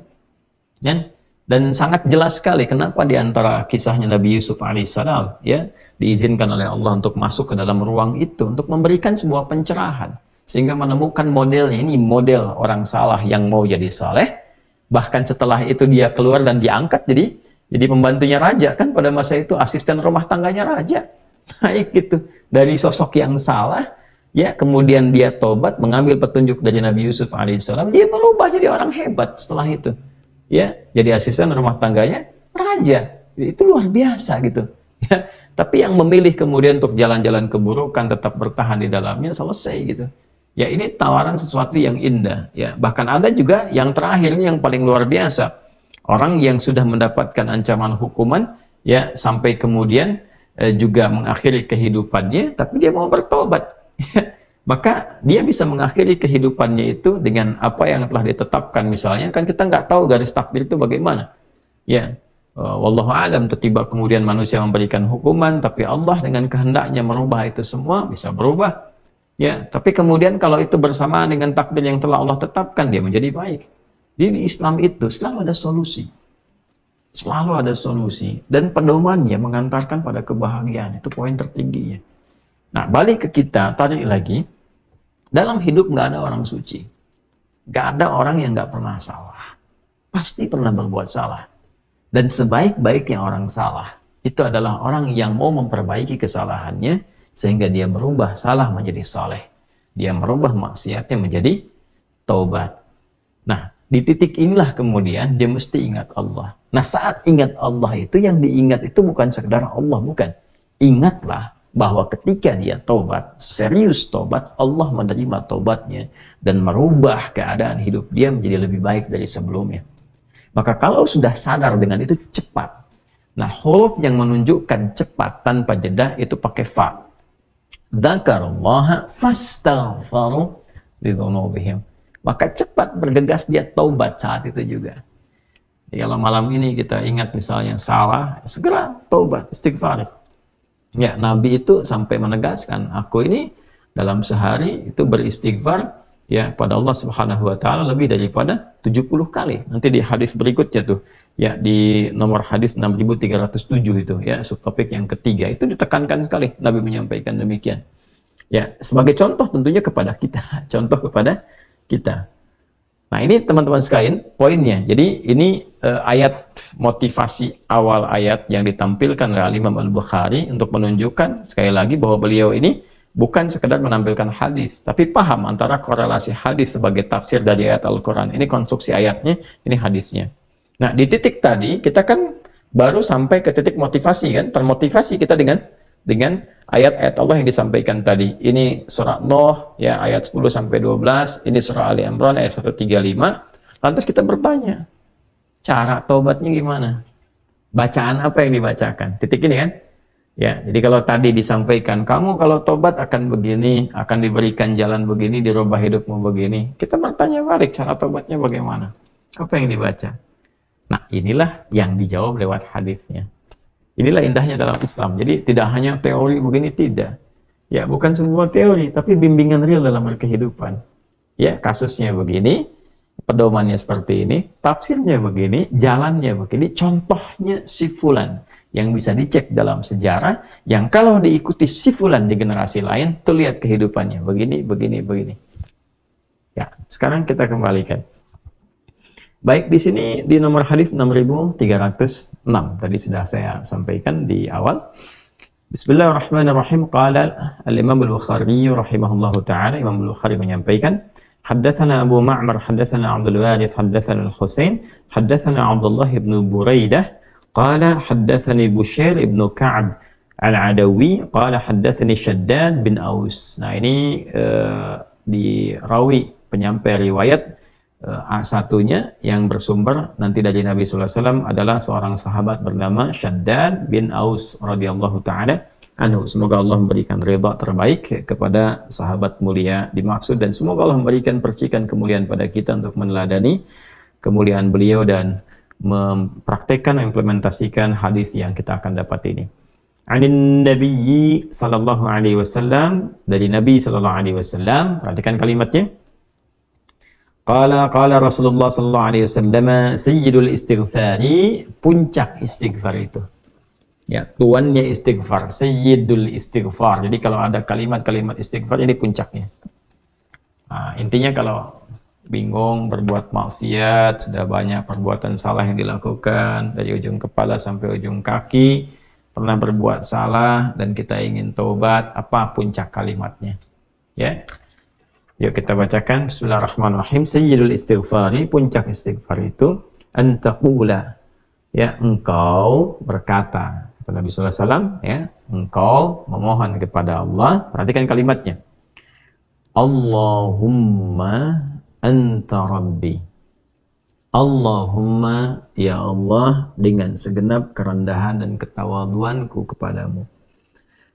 B: Dan sangat jelas sekali kenapa di antara kisahnya Nabi Yusuf alaihissalam, ya, diizinkan oleh Allah untuk masuk ke dalam ruang itu untuk memberikan sebuah pencerahan. Sehingga menemukan modelnya, ini model orang salah yang mau jadi saleh. Bahkan setelah itu dia keluar dan diangkat jadi pembantunya raja kan, pada masa itu asisten rumah tangganya raja. Naik gitu dari sosok yang salah, ya kemudian dia tobat, mengambil petunjuk dari Nabi Yusuf alaihissalam, dia berubah jadi orang hebat setelah itu. Ya, jadi asisten rumah tangganya raja. Itu luar biasa gitu. Ya, tapi yang memilih kemudian untuk jalan-jalan keburukan, tetap bertahan di dalamnya, selesai gitu. Ya ini tawaran sesuatu yang indah. Ya bahkan ada juga yang terakhir ini yang paling luar biasa. Orang yang sudah mendapatkan ancaman hukuman, ya sampai kemudian juga mengakhiri kehidupannya, tapi dia mau bertobat. Maka dia bisa mengakhiri kehidupannya itu dengan apa yang telah ditetapkan. Misalnya kan kita nggak tahu garis takdir itu bagaimana. Ya, wallahu alam, tiba kemudian manusia memberikan hukuman, tapi Allah dengan kehendaknya merubah itu semua, bisa berubah. Ya, tapi kemudian kalau itu bersamaan dengan takdir yang telah Allah tetapkan, dia menjadi baik. Di Islam itu selalu ada solusi. Selalu ada solusi. Dan pedomannya mengantarkan pada kebahagiaan. Itu poin tertingginya. Nah, balik ke kita, tarik lagi. Dalam hidup nggak ada orang suci. Nggak ada orang yang nggak pernah salah. Pasti pernah berbuat salah. Dan sebaik-baiknya orang salah, itu adalah orang yang mau memperbaiki kesalahannya, sehingga dia merubah salah menjadi saleh. Dia merubah maksiatnya menjadi taubat. Nah, di titik inilah kemudian dia mesti ingat Allah. Nah, saat ingat Allah itu, yang diingat itu bukan sekedar Allah, bukan. Ingatlah bahwa ketika dia taubat, serius taubat, Allah menerima taubatnya dan merubah keadaan hidup dia menjadi lebih baik dari sebelumnya. Maka kalau sudah sadar dengan itu, cepat. Nah, huruf yang menunjukkan cepat tanpa jeda itu pakai fa. Dzakarullaha fastaghfaru lidzunubihim. Maka cepat bergegas dia taubat saat itu juga. Ya, kalau malam ini kita ingat misalnya salah, segera taubat, istighfar. Ya, Nabi itu sampai menegaskan, aku ini dalam sehari itu beristighfar ya pada Allah Subhanahu wa taala lebih daripada 70 kali. Nanti di hadis berikutnya tuh, ya di nomor hadis 6307 itu ya, subtopik yang ketiga itu ditekankan sekali Nabi menyampaikan demikian. Ya, sebagai contoh tentunya kepada kita, contoh kepada kita. Nah, ini teman-teman sekalian poinnya. Jadi ini ayat motivasi awal ayat yang ditampilkan oleh Imam Al-Bukhari untuk menunjukkan sekali lagi bahwa beliau ini bukan sekedar menampilkan hadis, tapi paham antara korelasi hadis sebagai tafsir dari ayat Al-Quran. Ini konstruksi ayatnya, ini hadisnya. Nah, di titik tadi kita kan baru sampai ke titik motivasi kan, termotivasi kita dengan ayat-ayat Allah yang disampaikan tadi. Ini surah Nuh ya ayat 10 sampai 12, ini surah Ali Imran ayat 135. Lantas kita bertanya, cara taubatnya gimana? Bacaan apa yang dibacakan? Titik ini kan? Ya, jadi kalau tadi disampaikan, kamu kalau tobat akan begini, akan diberikan jalan begini, dirubah hidupmu begini. Kita bertanya balik, cara tobatnya bagaimana? Apa yang dibaca? Nah, inilah yang dijawab lewat hadisnya. Inilah indahnya dalam Islam. Jadi tidak hanya teori begini, tidak. Ya, bukan semua teori, tapi bimbingan real dalam kehidupan. Ya, kasusnya begini, pedomannya seperti ini, tafsirnya begini, jalannya begini, contohnya si fulan yang bisa dicek dalam sejarah, yang kalau diikuti si fulan di generasi lain, tuh lihat kehidupannya begini, begini, begini. Ya, sekarang kita kembalikan. Baik, di sini di nomor hadis 6306 tadi sudah saya sampaikan di awal. Bismillahirrahmanirrahim. Qala al-Imam Al-Bukhari rahimahullahu taala, Imam Al-Bukhari menyampaikan, haddatsana Abu Ma'mar haddatsana Abdul Warith haddatsana Al-Husain haddatsana Abdullah ibn Buraidah qala haddatsani Bushair ibn Ka'ab Al-Adawi qala haddatsani Shaddad bin Aus. Nah, ini di rawi penyampai riwayat satunya yang bersumber nanti dari Nabi sallallahu alaihi wasallam adalah seorang sahabat bernama Shaddad bin Aus radhiyallahu taala anhu. Semoga Allah memberikan ridha terbaik kepada sahabat mulia dimaksud, dan semoga Allah memberikan percikan kemuliaan pada kita untuk meneladani kemuliaan beliau dan mempraktekkan, implementasikan hadis yang kita akan dapat ini. Anin Nabi sallallahu alaihi wasallam, dari Nabi sallallahu alaihi wasallam, perhatikan kalimatnya. Qala Rasulullah sallallahu alaihi wasallam, sayyidul istighfari, puncak istighfar itu. Ya, tuannya istighfar, sayyidul istighfar. Jadi kalau ada kalimat-kalimat istighfar ini puncaknya. Nah, intinya kalau bingung berbuat maksiat, sudah banyak perbuatan salah yang dilakukan dari ujung kepala sampai ujung kaki, pernah berbuat salah dan kita ingin taubat, apa puncak kalimatnya? Ya. Yuk kita bacakan. Bismillahirrahmanirrahim. Sayyidul istighfari, puncak istighfar itu antaqula, ya, engkau berkata, kata Nabi sallallahu alaihi wasallam, ya, engkau memohon kepada Allah. Perhatikan kalimatnya. Allahumma anta rabbi. Allahumma, ya Allah, dengan segenap kerendahan dan ketawaduanku kepadamu.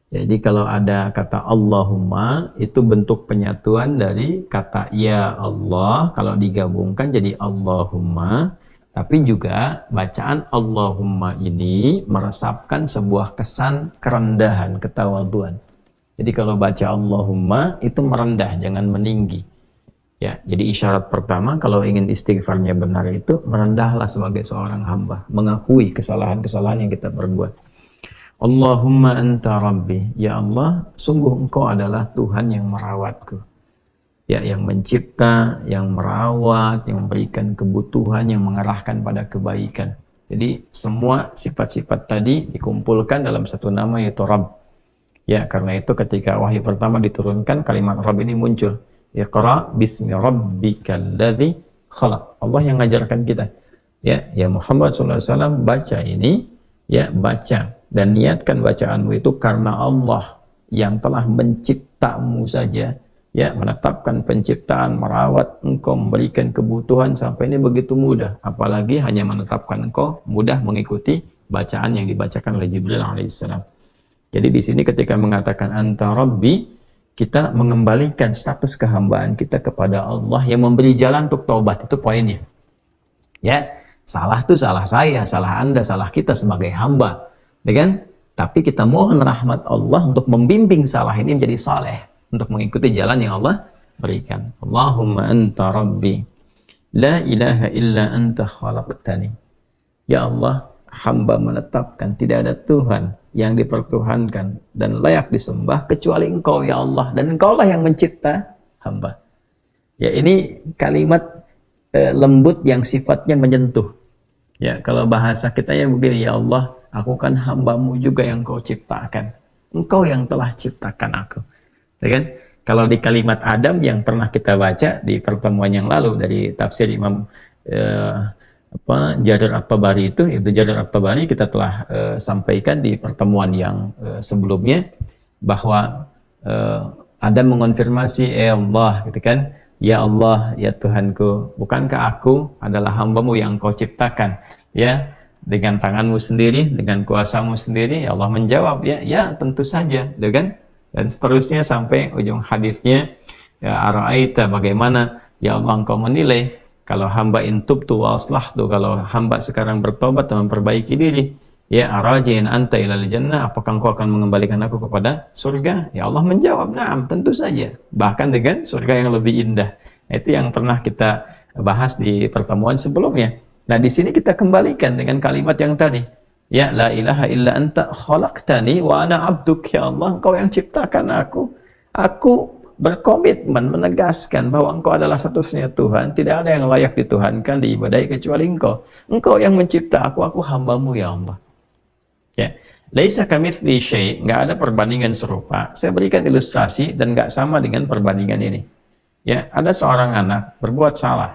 B: Jadi kalau ada kata Allahumma, itu bentuk penyatuan dari kata ya Allah, kalau digabungkan jadi Allahumma. Tapi juga bacaan Allahumma ini meresapkan sebuah kesan kerendahan, ketawaduan. Jadi kalau baca Allahumma itu merendah, jangan meninggi. Ya, jadi isyarat pertama kalau ingin istighfarnya benar itu merendahlah sebagai seorang hamba, mengakui kesalahan-kesalahan yang kita perbuat. Allahumma anta rabbi, ya Allah, sungguh engkau adalah Tuhan yang merawatku. Ya, yang mencipta, yang merawat, yang memberikan kebutuhan, yang mengarahkan pada kebaikan. Jadi semua sifat-sifat tadi dikumpulkan dalam satu nama, yaitu Rabb. Ya, karena itu ketika wahyu pertama diturunkan, kalimat Rabb ini muncul. Iqra bismi rabbikal ladzi khalaq. Allah yang mengajarkan kita. Ya Muhammad SAW baca ini, ya, baca dan niatkan bacaanmu itu karena Allah yang telah menciptamu saja, ya, menetapkan penciptaan, merawat engkau, memberikan kebutuhan sampai ini begitu mudah, apalagi hanya menetapkan engkau mudah mengikuti bacaan yang dibacakan oleh Jibril alaihissalam. Jadi di sini ketika mengatakan anta rabbi, kita mengembalikan status kehambaan kita kepada Allah yang memberi jalan untuk taubat. Itu poinnya. Ya, salah itu salah saya, salah Anda, salah kita sebagai hamba. Ya kan? Tapi kita mohon rahmat Allah untuk membimbing salah ini menjadi saleh, untuk mengikuti jalan yang Allah berikan. Allahumma anta rabbi, la ilaha illa anta khalaqtani. Ya Allah, hamba menetapkan tidak ada Tuhan yang dipertuhankan dan layak disembah kecuali Engkau, ya Allah, dan Engkaulah yang mencipta hamba. Ya, ini kalimat lembut yang sifatnya menyentuh. Ya, kalau bahasa kita ya begini, ya Allah, aku kan hambamu juga yang Kau ciptakan. Engkau yang telah ciptakan aku. Ya kan? Kalau di kalimat Adam yang pernah kita baca di pertemuan yang lalu dari tafsir Imam Jarir At-Tabari itu, Ibnu Jarir At-Tabari, kita telah sampaikan di pertemuan yang sebelumnya bahwa Adam mengonfirmasi, Allah, gitu kan, ya Allah, ya Tuhanku, bukankah aku adalah hambamu yang Kau ciptakan, ya, dengan tanganmu sendiri, dengan kuasamu sendiri? Ya Allah menjawab, ya tentu saja, gitu kan, dan seterusnya sampai ujung hadisnya, ya ara'aita, bagaimana ya Allah Engkau menilai kalau hamba intubtu wa aslahtu, kalau hamba sekarang bertobat dan memperbaiki diri, ya arajin anta ilal jannah, apakah engkau akan mengembalikan aku kepada surga? Ya Allah menjawab, na'am, tentu saja, bahkan dengan surga yang lebih indah. Itu yang pernah kita bahas di pertemuan sebelumnya. Nah, di sini kita kembalikan dengan kalimat yang tadi, ya la ilaha illa anta khalaqtani wa ana abduk, ya Allah, engkau yang ciptakan aku berkomitmen menegaskan bahwa Engkau adalah satu-satunya Tuhan, tidak ada yang layak dituhankan, diibadahi kecuali Engkau. Engkau yang mencipta aku hambamu, ya Allah. Ya, laisa kamitsli syai', nggak ada perbandingan serupa. Saya berikan ilustrasi dan nggak sama dengan perbandingan ini. Ya, ada seorang anak berbuat salah,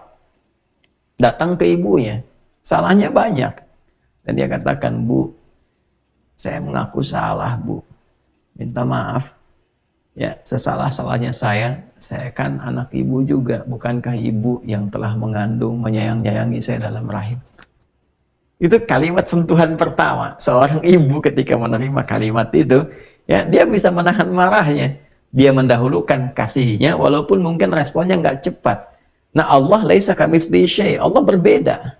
B: datang ke ibunya, salahnya banyak, dan dia katakan, Bu, saya mengaku salah, Bu. Minta maaf. Ya, sesalah-salahnya saya kan anak ibu juga. Bukankah ibu yang telah mengandung, menyayang-nyayangi saya dalam rahim? Itu kalimat sentuhan pertama. Seorang ibu ketika menerima kalimat itu, ya dia bisa menahan marahnya. Dia mendahulukan kasihnya, walaupun mungkin responnya nggak cepat. Nah, Allah laisa kamitslihi syai'. Allah berbeda.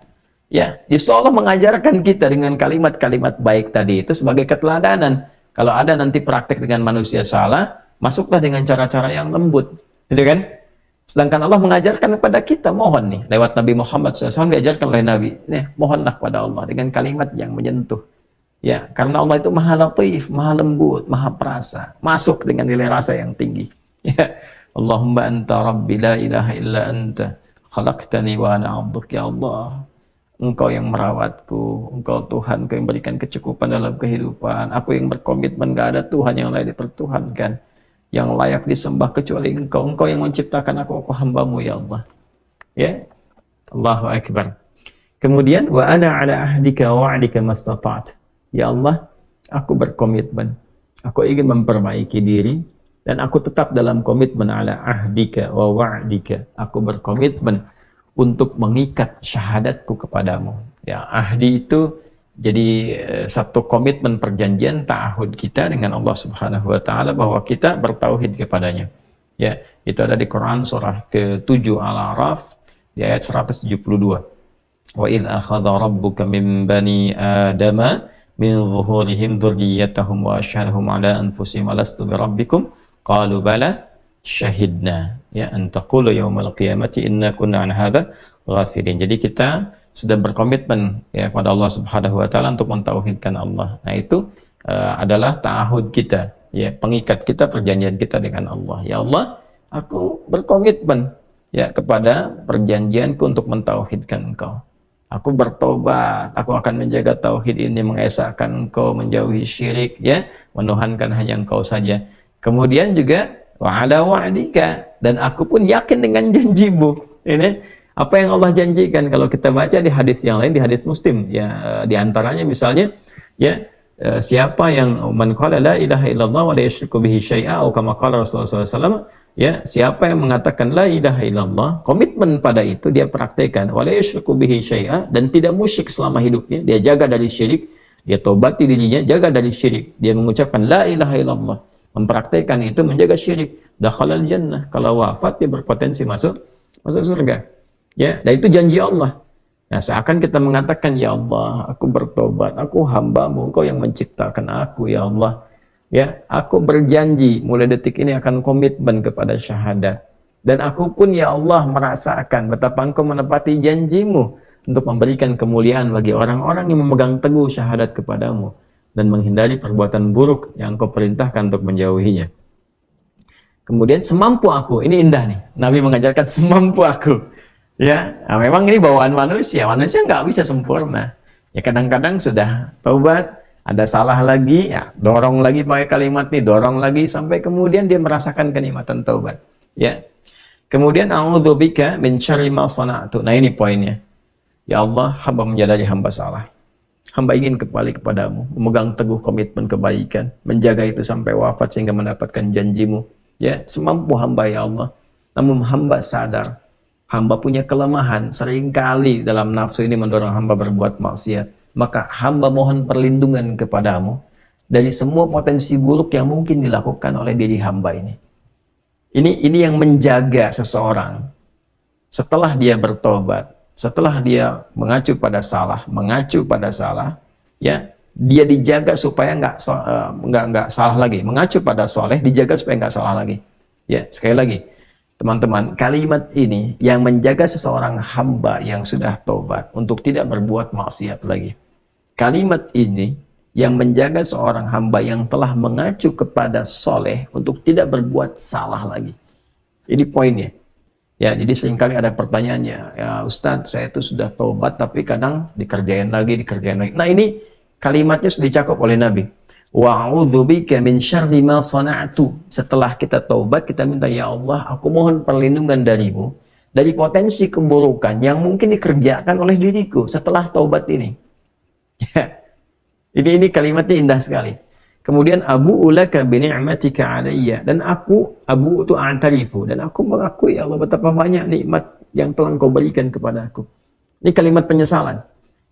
B: Ya, justru Allah mengajarkan kita dengan kalimat-kalimat baik tadi itu sebagai keteladanan. Kalau ada nanti praktek dengan manusia salah, masuklah dengan cara-cara yang lembut, gitu kan? Sedangkan Allah mengajarkan kepada kita, mohon nih, lewat Nabi Muhammad SAW diajarkan oleh Nabi, nih, mohonlah kepada Allah dengan kalimat yang menyentuh. Ya, karena Allah itu maha latif, maha lembut, maha perasa, masuk dengan nilai rasa yang tinggi. Ya, Allahumma anta rabbi la ilaha illa anta, khalaqtani wa ana 'abduk, ya Allah. Engkau yang merawatku, Engkau Tuhan, Engkau yang berikan kecukupan dalam kehidupan. Aku yang berkomitmen gak ada Tuhan yang lain dipertuhankan, yang layak disembah kecuali Engkau. Engkau yang menciptakan aku hamba-Mu, ya Allah. Ya, Allahu Akbar. Kemudian wa ana ala ahdika wa wa'dika mastata'at. Ya Allah, aku berkomitmen, aku ingin memperbaiki diri, dan aku tetap dalam komitmen ala ahdika wa wa'dika. Aku berkomitmen untuk mengikat syahadatku kepadamu. Ya, ahdi itu jadi satu komitmen perjanjian ta'ahud kita dengan Allah Subhanahu wa taala bahwa kita bertauhid kepadanya. Ya, itu ada di Quran surah ke-7 Al-A'raf di ayat 172. Wa idz akhadha rabbuka min bani adama min zuhurihim dzurriyyatahum wa asyhadahum ala anfusihim alastu birabbikum qalu bala syahidna, ya, an taqulu yaumal qiyamati inna kunna an hadza ghafilin. Jadi kita sudah berkomitmen ya kepada Allah Subhanahu wa taala untuk mentauhidkan Allah. Nah, itu adalah ta'ahud kita, ya, pengikat kita, perjanjian kita dengan Allah. Ya Allah, aku berkomitmen ya kepada perjanjianku untuk mentauhidkan Engkau. Aku bertobat, aku akan menjaga tauhid ini, mengesahkan Engkau, menjauhi syirik, ya, menuhankan hanya Engkau saja. Kemudian juga wa ala wa'dika, dan aku pun yakin dengan janjimu. Ini apa yang Allah janjikan kalau kita baca di hadis yang lain, di hadis Muslim, ya, di antaranya misalnya, ya, siapa yang man qala la ilaha illallah wa la yusyriku bihi syai'a, atau kama qala Rasulullah SAW, ya, siapa yang mengatakan la ilaha illallah, komitmen pada itu dia praktekkan, wa la yusyriku bihi syai'a, dan tidak musyrik selama hidupnya, dia jaga dari syirik, dia tobati dirinya, jaga dari syirik, dia mengucapkan la ilaha illallah, mempraktekkan itu, menjaga syirik, dakhalal jannah, kalau wafat dia berpotensi masuk surga. Ya, dan itu janji Allah. Nah, seakan kita mengatakan, ya Allah, aku bertobat, aku hamba-Mu, Engkau yang menciptakan aku, ya Allah. Ya, aku berjanji mulai detik ini akan komitmen kepada syahadat. Dan aku pun, ya Allah, merasakan betapa Engkau menepati janji-Mu untuk memberikan kemuliaan bagi orang-orang yang memegang teguh syahadat kepadamu dan menghindari perbuatan buruk yang Engkau perintahkan untuk menjauhinya. Kemudian semampu aku, ini indah nih, Nabi mengajarkan semampu aku. Ya, nah, memang ini bawaan manusia nggak bisa sempurna. Ya, kadang-kadang sudah taubat, ada salah lagi, ya dorong lagi pakai kalimat ini, dorong lagi sampai kemudian dia merasakan kenikmatan taubat. Ya, kemudian a'udzubika min syarri ma sana'tu. Nah, ini poinnya. Ya Allah, hamba menyadari hamba salah. Hamba ingin kembali kepadamu, memegang teguh komitmen kebaikan, menjaga itu sampai wafat sehingga mendapatkan janjimu. Ya, semampu hamba ya Allah. Namun hamba sadar, hamba punya kelemahan, seringkali dalam nafsu ini mendorong hamba berbuat maksiat. Maka hamba mohon perlindungan kepadamu dari semua potensi buruk yang mungkin dilakukan oleh diri hamba ini. Ini yang menjaga seseorang setelah dia bertobat, setelah dia mengacu pada salah, ya, dia dijaga supaya nggak salah lagi, mengacu pada soleh, dijaga supaya nggak salah lagi. Ya, sekali lagi, teman-teman, kalimat ini yang menjaga seseorang hamba yang sudah tobat untuk tidak berbuat maksiat lagi. Kalimat ini yang menjaga seorang hamba yang telah mengacu kepada soleh untuk tidak berbuat salah lagi. Ini poinnya. Ya, jadi seringkali ada pertanyaannya, ya Ustadz, saya itu sudah tobat tapi kadang dikerjain lagi. Nah, ini kalimatnya sudah dicakup oleh Nabi. Wa'udzubika min syarri ma sana'tu. Setelah kita tobat, kita minta, ya Allah, aku mohon perlindungan darimu dari potensi keburukan yang mungkin dikerjakan oleh diriku setelah tobat ini. Ya. Ini kalimatnya indah sekali. Kemudian abu ulaka bi ni'matika alayya, dan aku abu itu a'tarifu, dan aku mengakui ya Allah betapa banyak nikmat yang telah Engkau berikan kepada aku. Ini kalimat penyesalan.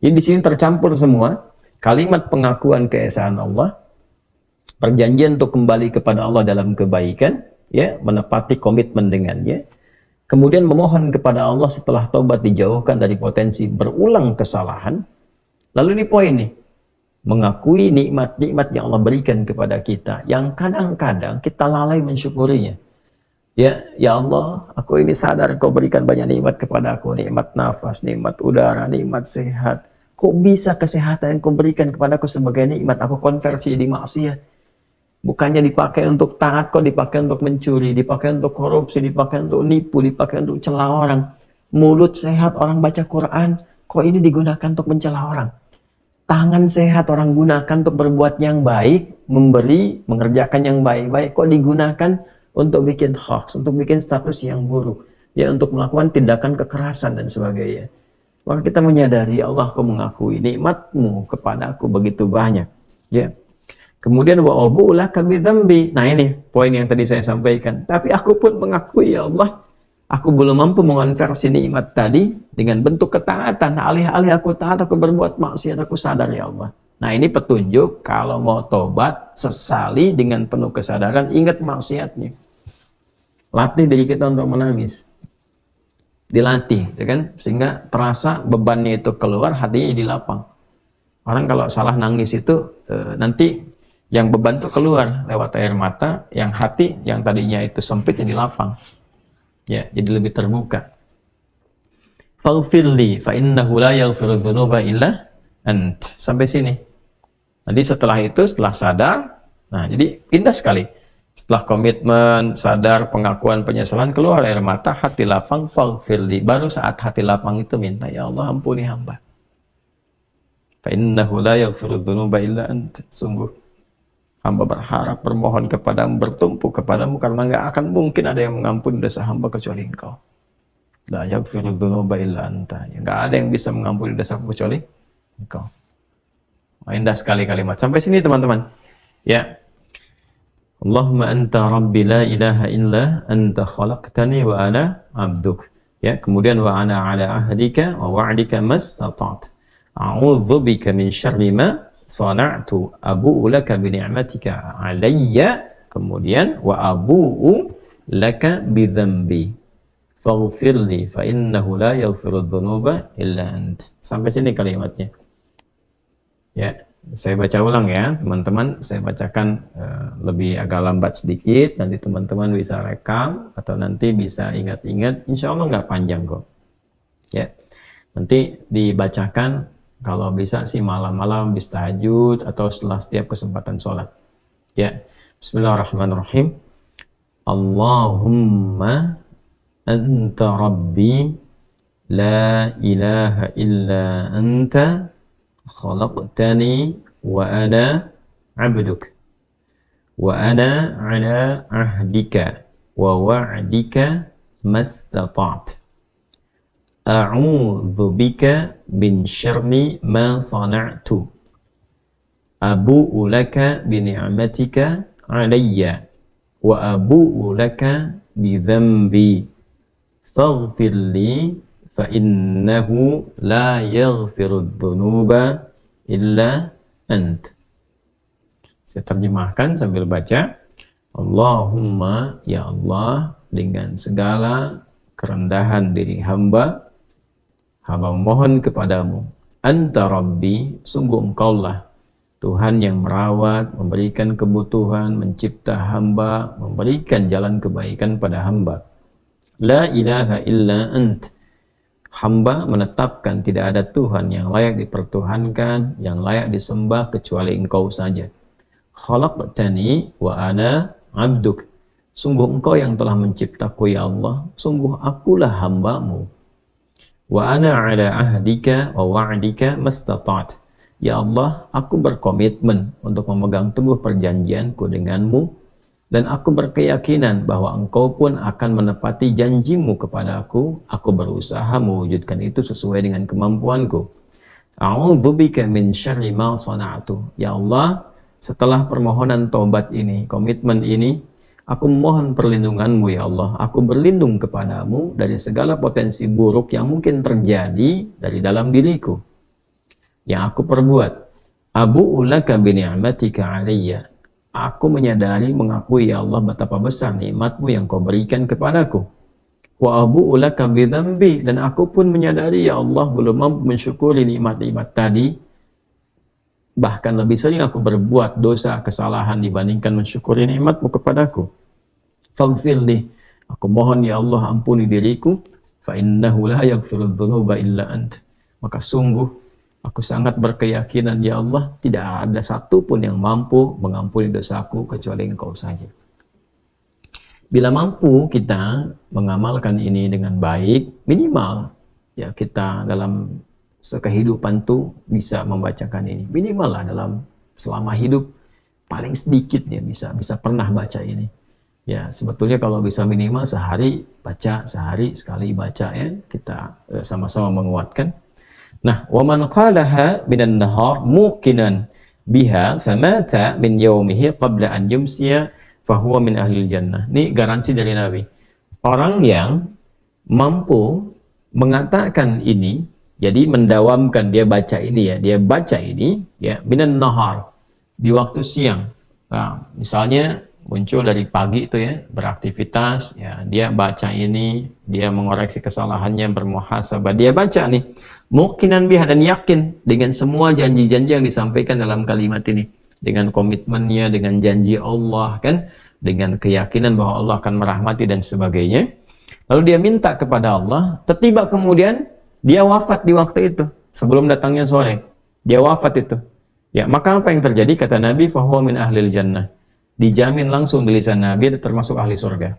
B: Jadi di sini tercampur semua kalimat pengakuan keesaan Allah, perjanjian untuk kembali kepada Allah dalam kebaikan, ya, menepati komitmen dengannya. Kemudian memohon kepada Allah setelah taubat dijauhkan dari potensi berulang kesalahan. Lalu ini poin nih, mengakui nikmat-nikmat yang Allah berikan kepada kita, yang kadang-kadang kita lalai mensyukurinya. Ya Allah, aku ini sadar Kau berikan banyak nikmat kepada aku, nikmat nafas, nikmat udara, nikmat sehat. Kok bisa kesehatan yang Kau berikan kepada aku sebagai nikmat, aku konversi di maksiat? Bukannya dipakai untuk taat, kok dipakai untuk mencuri, dipakai untuk korupsi, dipakai untuk nipu, dipakai untuk celah orang. Mulut sehat orang baca Quran, kok ini digunakan untuk mencela orang? Tangan sehat orang gunakan untuk berbuat yang baik, memberi, mengerjakan yang baik-baik, kok digunakan untuk bikin hoax, untuk bikin status yang buruk, ya, untuk melakukan tindakan kekerasan dan sebagainya. Maka kita menyadari Allah, Kau mengakui nikmat-Mu kepada aku begitu banyak, ya. Kemudian wa abu laka bidzambi. Nah, ini poin yang tadi saya sampaikan. Tapi aku pun mengakui ya Allah, aku belum mampu mengonversi nikmat tadi dengan bentuk ketaatan. Alih-alih aku taat, aku berbuat maksiat, aku sadar ya Allah. Nah, ini petunjuk kalau mau tobat, sesali dengan penuh kesadaran, ingat maksiatnya. Latih diri kita untuk menangis. Dilatih, ya kan? Sehingga terasa bebannya itu keluar, hatinya jadi lapang. Orang kalau salah nangis itu nanti yang beban itu keluar lewat air mata, yang hati yang tadinya itu sempit jadi lapang. Ya, jadi lebih terbuka. Faghfirli fa innahu la yaghfiru dzunuba illa ant. Sampai sini. Nanti setelah itu, setelah sadar, nah jadi indah sekali. Setelah komitmen, sadar, pengakuan, penyesalan, keluar air mata, hati lapang, faghfirli. Baru saat hati lapang itu minta, ya Allah ampuni hamba. Fa innahu la yaghfiru dzunuba illa ant. Sungguh hamba berharap, bermohon kepadamu, bertumpu kepadamu, karena nggak akan mungkin ada yang mengampuni dosa hamba kecuali Engkau. La yaghfiru dzunuba illa anta. Nggak ada yang bisa mengampuni dosa kecuali Engkau. Indah sekali kalimat. Sampai sini teman-teman. Ya. Allahumma anta rabbi la ilaha illa anta khalaqtani wa ana abduk. Ya, kemudian wa ana ala ahdika wa wa'dika mastata'tu. A'udzu bika min syarri ma sana'tu abu'u laka bi ni'matika 'alayya, kemudian wa abu'u laka bi dzambi faghfirli fa innahu la yaghfiru dzunuba illa ant. Sampai sini kalimatnya. Ya, saya baca ulang ya, teman-teman. Saya bacakan lebih agak lambat sedikit, nanti teman-teman bisa rekam atau nanti bisa ingat-ingat. Insya Allah nggak panjang kok. Ya, nanti dibacakan. Kalau bisa sih malam-malam habis tahajud atau setelah setiap kesempatan sholat. Ya, Bismillahirrahmanirrahim. Allahumma anta rabbi la ilaha illa anta khalaqtani wa ana abduk wa ana ala ahdika wa wa'dika mastata'tu. A'udzu bika min syarri ma sana'tu. Abu'u laka bi ni'matika 'alayya wa abu'u laka bi dzambi faghfir li fa innahu la yaghfiru dzunuba illa ant. Saya terjemahkan sambil baca. Allahumma, ya Allah, dengan segala kerendahan diri hamba mohon kepadamu, anta rabbi, sungguh engkaulah Tuhan yang merawat, memberikan kebutuhan, mencipta hamba, memberikan jalan kebaikan pada hamba. La ilaha illa ant. Hamba menetapkan tidak ada Tuhan yang layak dipertuhankan, yang layak disembah kecuali Engkau saja. Khalaqtani wa ana abduk. Sungguh Engkau yang telah menciptaku ya Allah, sungguh akulah hamba-Mu. Wa ana ala ahdika wa wa'dika mastata'at. Ya Allah, aku berkomitmen untuk memegang teguh perjanjianku denganmu, dan aku berkeyakinan bahwa Engkau pun akan menepati janjimu kepada aku berusaha mewujudkan itu sesuai dengan kemampuanku. A'udzubika min syarri ma sana'tu. Ya Allah, setelah permohonan taubat ini, komitmen ini, aku mohon perlindunganmu ya Allah. Aku berlindung kepadamu dari segala potensi buruk yang mungkin terjadi dari dalam diriku yang aku perbuat. Abu'u laka bi ni'matika 'alayya. Aku menyadari, mengakui ya Allah betapa besar nikmatmu yang kau berikan kepadaku. Wa abu'u laka bi dzambi, dan aku pun menyadari ya Allah belum mampu mensyukuri nikmat-nikmat tadi. Bahkan lebih sering aku berbuat dosa, kesalahan dibandingkan mensyukuri nikmatmu kepadaku. Faghfirli, aku mohon ya Allah ampuni diriku, fa innahu la yaghfiru dzunuba illa ant. Maka sungguh aku sangat berkeyakinan ya Allah tidak ada satupun yang mampu mengampuni dosaku kecuali Engkau saja. Bila mampu kita mengamalkan ini dengan baik, minimal ya kita dalam sekehidupan tuh bisa membacakan ini. Minimal lah dalam selama hidup paling sedikit ya bisa pernah baca ini. Ya sebetulnya kalau bisa minimal sehari baca, sehari sekali baca ya, kita sama-sama menguatkan. Nah, wa man qalaha minan nahar muqinan biha famata min yaumihi qabla an yumsiya fahuwa min ahlil jannah. Ini garansi dari Nabi. Orang yang mampu mengatakan ini, jadi mendawamkan, dia baca ini ya, dia baca ini ya minan nahar, di waktu siang. Nah, misalnya muncul dari pagi itu ya, beraktivitas ya, dia baca ini, dia mengoreksi kesalahannya, bermuhasabah, dia baca nih muqinan biha, dan yakin dengan semua janji-janji yang disampaikan dalam kalimat ini, dengan komitmennya, dengan janji Allah kan, dengan keyakinan bahwa Allah akan merahmati dan sebagainya. Lalu dia minta kepada Allah, tiba kemudian dia wafat di waktu itu, sebelum datangnya sore, dia wafat itu. Ya, maka apa yang terjadi? Kata Nabi, fahuwa min ahlil jannah. Dijamin langsung di lisan Nabi termasuk ahli surga.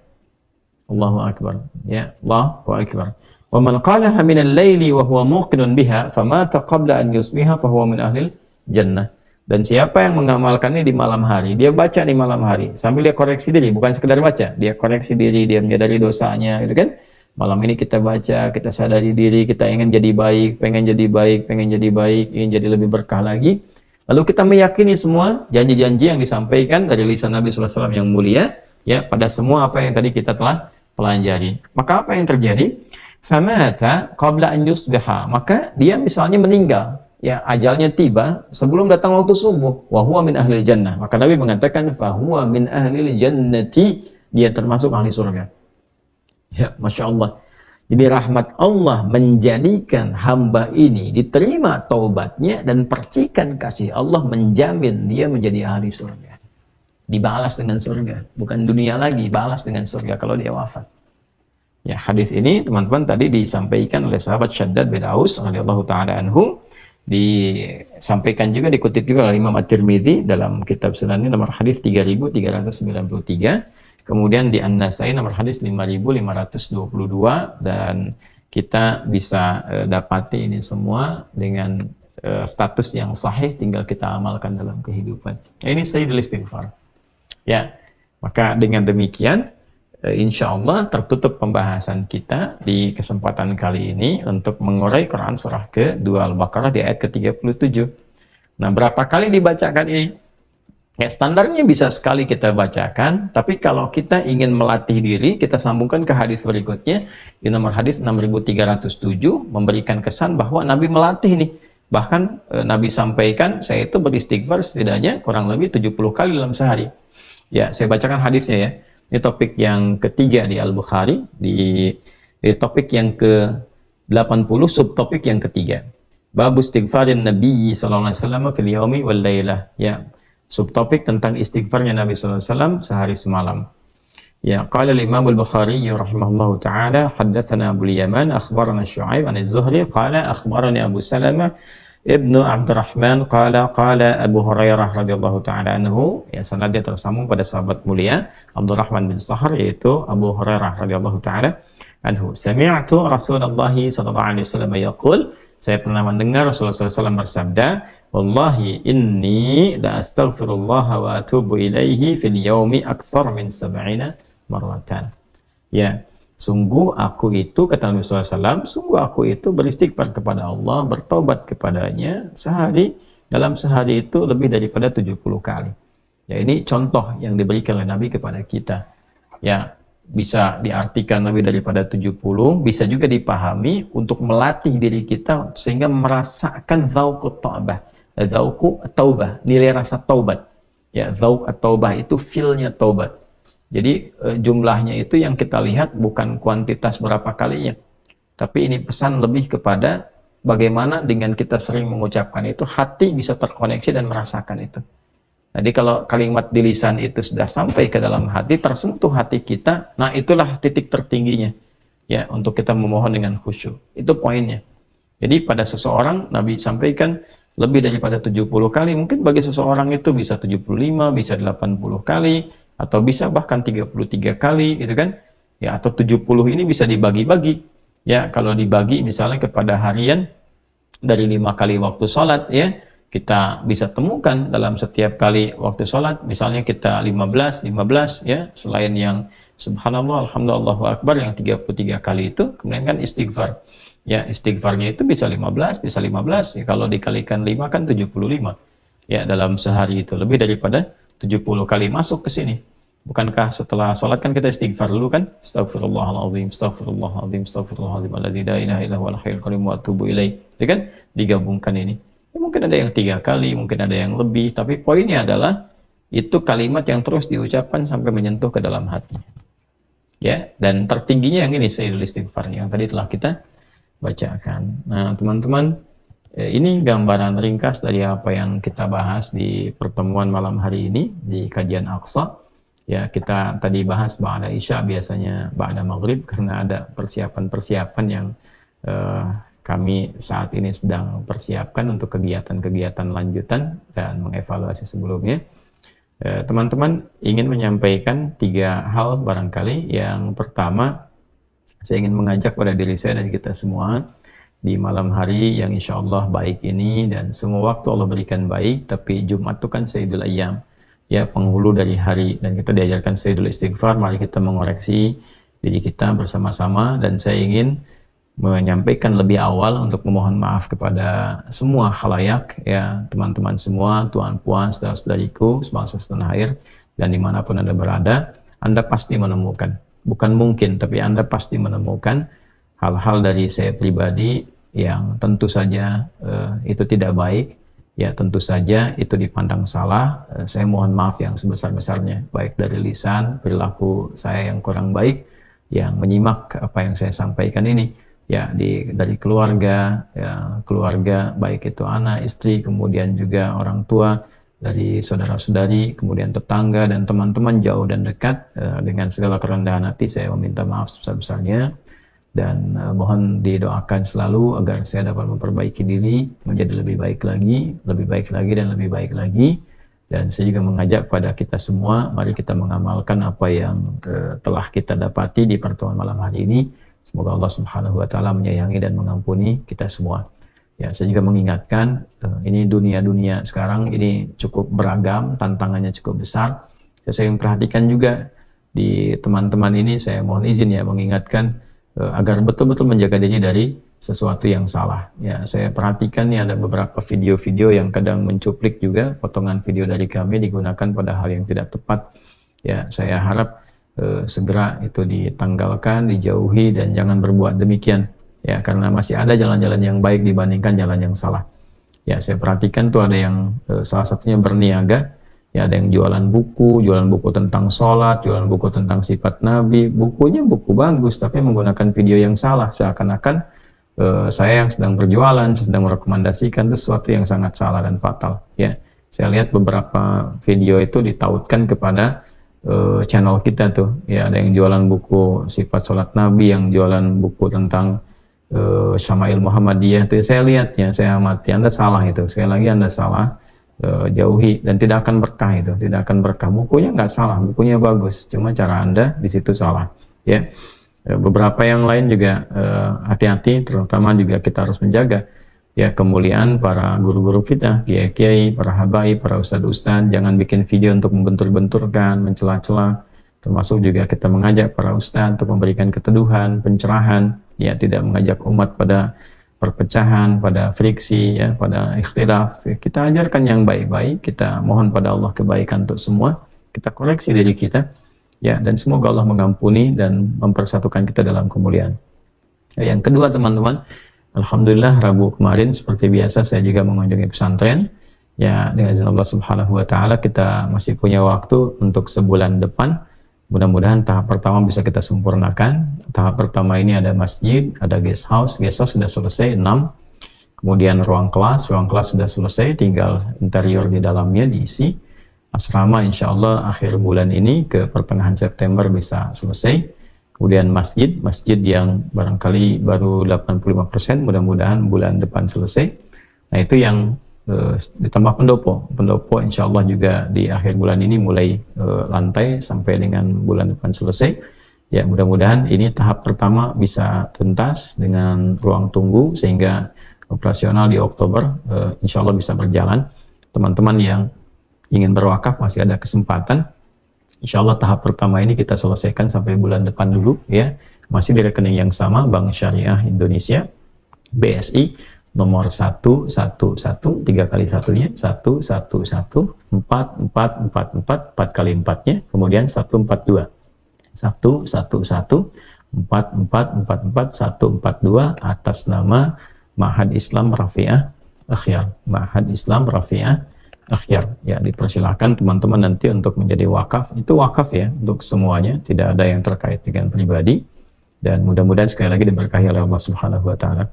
B: Allahu akbar. Ya, Allahu akbar. Wa man qalaha min al-laili wa huwa muqinun biha famata qabla an yusbiha fahuwa min ahlil jannah. Dan siapa yang mengamalkannya di malam hari, dia baca di malam hari sambil dia koreksi diri, bukan sekedar baca, dia koreksi diri, dia menyadari dosanya, gitu kan? Malam ini kita baca, kita sadari diri, kita ingin jadi baik, pengen jadi baik, ingin jadi lebih berkah lagi. Lalu kita meyakini semua janji-janji yang disampaikan dari lisan Nabi SAW yang mulia, ya, pada semua apa yang tadi kita telah pelajari. Maka apa yang terjadi? Famata qabla an yusbiha, maka dia misalnya meninggal, ya, ajalnya tiba sebelum datang waktu subuh, wa huwa min ahlil jannah. Maka Nabi mengatakan fa huwa min ahlil jannati, dia termasuk ahli surga. Ya, Masya Allah. Jadi rahmat Allah menjadikan hamba ini diterima taubatnya, dan percikan kasih Allah menjamin dia menjadi ahli surga. Dibalas dengan surga, bukan dunia lagi, balas dengan surga kalau dia wafat. Ya, hadis ini teman-teman tadi disampaikan oleh sahabat Syaddad bin Aus radhiyallahu taala anhu, disampaikan juga, dikutip juga oleh Imam At-Tirmidzi dalam kitab Sunannya nomor hadis 3393, kemudian di An-Nasai nomor hadis 5522, dan kita bisa dapati ini semua dengan status yang sahih, tinggal kita amalkan dalam kehidupan. Ini Sayyidul Istighfar. Ya, maka dengan demikian insya Allah tertutup pembahasan kita di kesempatan kali ini untuk mengurai Quran surah ke-2 Al-Baqarah di ayat ke-37. Nah, berapa kali dibacakan ini? Ya, standarnya bisa sekali kita bacakan, tapi kalau kita ingin melatih diri, kita sambungkan ke hadis berikutnya di nomor hadis 6307, memberikan kesan bahwa Nabi melatih nih. Bahkan Nabi sampaikan, saya itu beristighfar setidaknya kurang lebih 70 kali dalam sehari. Ya, saya bacakan hadisnya ya. Ini topik yang ketiga di Al-Bukhari, di topik yang ke-80, subtopik yang ketiga. Bab istighfarin Nabi sallallahu alaihi wasallam fil yaumi wal lailah. Ya, subtopik tentang istighfarnya Nabi sallallahu alaihi wasallam sehari semalam. Ya, qala al-Imam Al-Bukhari rahimahullahu taala, haddatsana Abu Yaman akhbarana Syu'aib an Az-Zuhri qala akhbarani Abu Salamah Ibnu Abdurrahman qala Abu Hurairah radhiyallahu taala anhu, ya, sanadnya tersambung pada sahabat mulia Abdurrahman bin Sahar, yaitu Abu Hurairah radhiyallahu taala anhu. Sami'tu Rasulullah sallallahu alaihi wasallam yaqul, saya pernah mendengar Rasulullah SAW bersabda, wallahi inni la astaghfirullah wa atubu ilaihi fil yaumi akthar min 70 marratan. Ya, Sungguh aku itu, kata Nabi SAW, sungguh aku itu beristighfar kepada Allah, bertobat kepadanya dalam sehari itu lebih daripada 70 kali. Ya, ini contoh yang diberikan oleh Nabi kepada kita. Ya, bisa diartikan lebih daripada 70, bisa juga dipahami untuk melatih diri kita sehingga merasakan dzauqut taubah. Dzauqut taubah, nilai rasa taubat. Ya, dzauq at-taubah itu feel-nya taubat. Jadi jumlahnya itu yang kita lihat bukan kuantitas berapa kalinya, tapi ini pesan lebih kepada bagaimana dengan kita sering mengucapkan itu, hati bisa terkoneksi dan merasakan itu. Jadi kalau kalimat di lisan itu sudah sampai ke dalam hati, tersentuh hati kita, nah itulah titik tertingginya ya untuk kita memohon dengan khusyuk. Itu poinnya. Jadi pada seseorang Nabi sampaikan lebih daripada 70 kali, mungkin bagi seseorang itu bisa 75, bisa 80 kali, atau bisa bahkan 33 kali gitu kan ya, atau 70 ini bisa dibagi-bagi ya, kalau dibagi misalnya kepada harian dari 5 kali waktu sholat ya, kita bisa temukan dalam setiap kali waktu sholat misalnya kita 15 ya, selain yang subhanallah, alhamdulillah, Allahu akbar yang 33 kali itu, kemudian kan istighfar ya, istighfarnya itu bisa 15 ya, kalau dikalikan 5 kan 75 ya, dalam sehari itu lebih daripada 70 kali masuk ke sini. Bukankah setelah sholat kan kita istighfar dulu kan? Astagfirullahaladzim, astagfirullahaladzim, astagfirullahaladzim, alladzi la ilaha illa huwal hayyul qayyum wa atubu ilaih. Itu kan digabungkan ini. Ya, mungkin ada yang 3 kali, mungkin ada yang lebih, tapi poinnya adalah itu kalimat yang terus diucapkan sampai menyentuh ke dalam hati. Ya, dan tertingginya yang ini sayyidul istighfar yang tadi telah kita bacakan. Nah, teman-teman, ini gambaran ringkas dari apa yang kita bahas di pertemuan malam hari ini di kajian Aqsa. Ya, kita tadi bahas ba'da Isya, biasanya ba'da Maghrib, karena ada persiapan-persiapan yang kami saat ini sedang persiapkan untuk kegiatan-kegiatan lanjutan dan mengevaluasi sebelumnya. Teman-teman ingin menyampaikan 3 hal barangkali. Yang pertama, saya ingin mengajak pada diri saya dan kita semua di malam hari yang insya Allah baik ini, dan semua waktu Allah berikan baik, tapi Jumat itu kan Sayyidul Ayyam ya, penghulu dari hari, dan kita diajarkan Sayyidul Istighfar. Mari kita mengoreksi diri kita bersama-sama, dan saya ingin menyampaikan lebih awal untuk memohon maaf kepada semua khalayak ya, teman-teman semua, tuan puan, saudara-saudariku sebangsa setanah air, dan dimanapun Anda berada, Anda pasti menemukan, bukan mungkin, tapi Anda pasti menemukan hal-hal dari saya pribadi yang tentu saja itu tidak baik ya, tentu saja itu dipandang salah. Saya mohon maaf yang sebesar-besarnya, baik dari lisan, perilaku saya yang kurang baik yang menyimak apa yang saya sampaikan ini ya, dari keluarga ya, keluarga baik itu anak, istri, kemudian juga orang tua, dari saudara-saudari, kemudian tetangga dan teman-teman jauh dan dekat. Dengan segala kerendahan hati saya meminta maaf sebesar-besarnya, dan mohon didoakan selalu agar saya dapat memperbaiki diri menjadi lebih baik lagi, lebih baik lagi, dan lebih baik lagi. Dan saya juga mengajak pada kita semua, mari kita mengamalkan apa yang telah kita dapati di pertemuan malam hari ini. Semoga Allah Subhanahu wa taala menyayangi dan mengampuni kita semua. Ya, saya juga mengingatkan ini dunia sekarang ini cukup beragam, tantangannya cukup besar. Saya sering perhatikan juga di teman-teman ini, saya mohon izin ya mengingatkan agar betul-betul menjaga diri dari sesuatu yang salah. Ya, saya perhatikan nih ada beberapa video-video yang kadang mencuplik juga potongan video dari kami digunakan pada hal yang tidak tepat. Ya, saya harap segera itu ditanggalkan, dijauhi, dan jangan berbuat demikian. Ya, karena masih ada jalan-jalan yang baik dibandingkan jalan yang salah. Ya, saya perhatikan tuh ada yang salah satunya berniaga. Ya, ada yang jualan buku tentang sholat, jualan buku tentang sifat Nabi, bukunya buku bagus, tapi menggunakan video yang salah, seakan-akan saya yang sedang berjualan, sedang merekomendasikan sesuatu yang sangat salah dan fatal. Ya, saya lihat beberapa video itu ditautkan kepada channel kita tuh. Ya, ada yang jualan buku sifat sholat Nabi, yang jualan buku tentang Syama'il Muhammadiyah. Itu saya lihat ya, saya amati, Anda salah itu. Sekali lagi Anda salah. Jauhi, dan tidak akan berkah itu, tidak akan berkah. Bukunya nggak salah, bukunya bagus, cuma cara Anda di situ salah ya. Beberapa yang lain juga hati-hati, terutama juga kita harus menjaga ya kemuliaan para guru-guru kita, kiai-kiai, para habaib, para ustadz-ustadz. Jangan bikin video untuk membentur-benturkan, mencela-cela termasuk juga kita mengajak para ustadz untuk memberikan keteduhan, pencerahan, ya, tidak mengajak umat pada perpecahan, pada friksi, ya, pada ikhtilaf. Kita ajarkan yang baik-baik, kita mohon pada Allah kebaikan untuk semua, kita koreksi diri kita, ya, dan semoga Allah mengampuni dan mempersatukan kita dalam kemuliaan. Yang kedua, teman-teman, alhamdulillah Rabu kemarin seperti biasa saya juga mengunjungi pesantren. Ya, dengan izin Allah Subhanahu wa taala kita masih punya waktu untuk sebulan depan. Mudah-mudahan tahap pertama bisa kita sempurnakan. Tahap pertama ini ada masjid, ada guest house sudah selesai 6. Kemudian ruang kelas sudah selesai, tinggal interior di dalamnya diisi. Asrama insya Allah akhir bulan ini ke pertengahan September bisa selesai. Kemudian masjid yang barangkali baru 85%, mudah-mudahan bulan depan selesai. Nah, itu yang ditambah pendopo insya Allah juga di akhir bulan ini mulai lantai sampai dengan bulan depan selesai. Ya, mudah-mudahan ini tahap pertama bisa tuntas dengan ruang tunggu sehingga operasional di Oktober insya Allah bisa berjalan. Teman-teman yang ingin berwakaf masih ada kesempatan. Insya Allah tahap pertama ini kita selesaikan sampai bulan depan dulu, ya. Masih di rekening yang sama, Bank Syariah Indonesia, BSI, nomor 111, 3 kali 1-nya, 111, 4444, 4 kali 4-nya, kemudian 142. 111, 4444, 142, atas nama Ma'had Islam Rafi'ah Akhyar. Ma'had Islam Rafi'ah Akhyar, ya, dipersilahkan teman-teman nanti untuk menjadi wakaf. Itu wakaf, ya, untuk semuanya, tidak ada yang terkait dengan pribadi, dan mudah-mudahan sekali lagi diberkahi oleh Allah Subhanahu wa taala.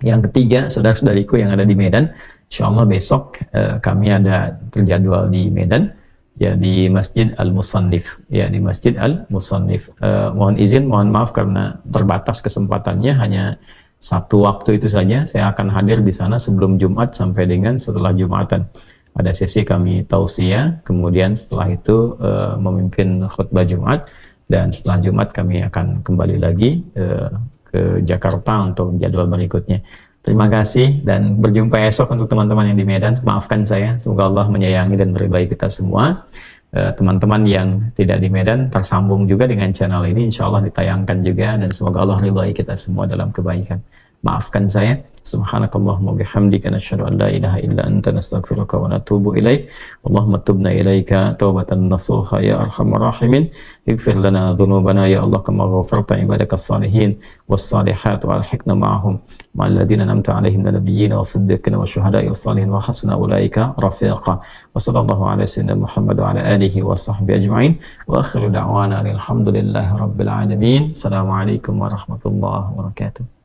B: Yang ketiga, saudara-saudariku yang ada di Medan, insya Allah besok kami ada terjadwal di Medan, ya, di Masjid Al-Musannif, ya, di Masjid Al-Musannif. Mohon maaf karena terbatas kesempatannya, hanya satu waktu itu saja. Saya akan hadir di sana sebelum Jumat sampai dengan setelah Jumatan. Ada sesi kami tausiah, kemudian setelah itu memimpin khutbah Jumat, dan setelah Jumat kami akan kembali lagi ke Jakarta untuk jadwal berikutnya. Terima kasih dan berjumpa esok untuk teman-teman yang di Medan. Maafkan saya, semoga Allah menyayangi dan meridai kita semua. Teman-teman yang tidak di Medan tersambung juga dengan channel ini, insya Allah ditayangkan juga, dan semoga Allah ridai kita semua dalam kebaikan. Maafkan saya. Subhanakallahumma bihamdika nasyhadu an la ilaha illa anta nastaghfiruka wa natubu ilaik. Allahumma tubna ilaika taubatan nasuha ya arhamar rahimin. Ighfir lana dhunubana ya Allah kama ghafarta ibadakas salihin was salihat wa alhiqna ma'ahum ma'al ladzina an'amta 'alaihim minal nabiyyin was-siddiqin wasyuhada'i was-salihin wa hasuna ulaika rafiqa. Wa sallallahu ala sayyidina Muhammad wa ala alihi wa sahbihi ajma'in. Wa akhiru da'wana alhamdulillahi rabbil alamin. Assalamualaikum warahmatullahi wabarakatuh.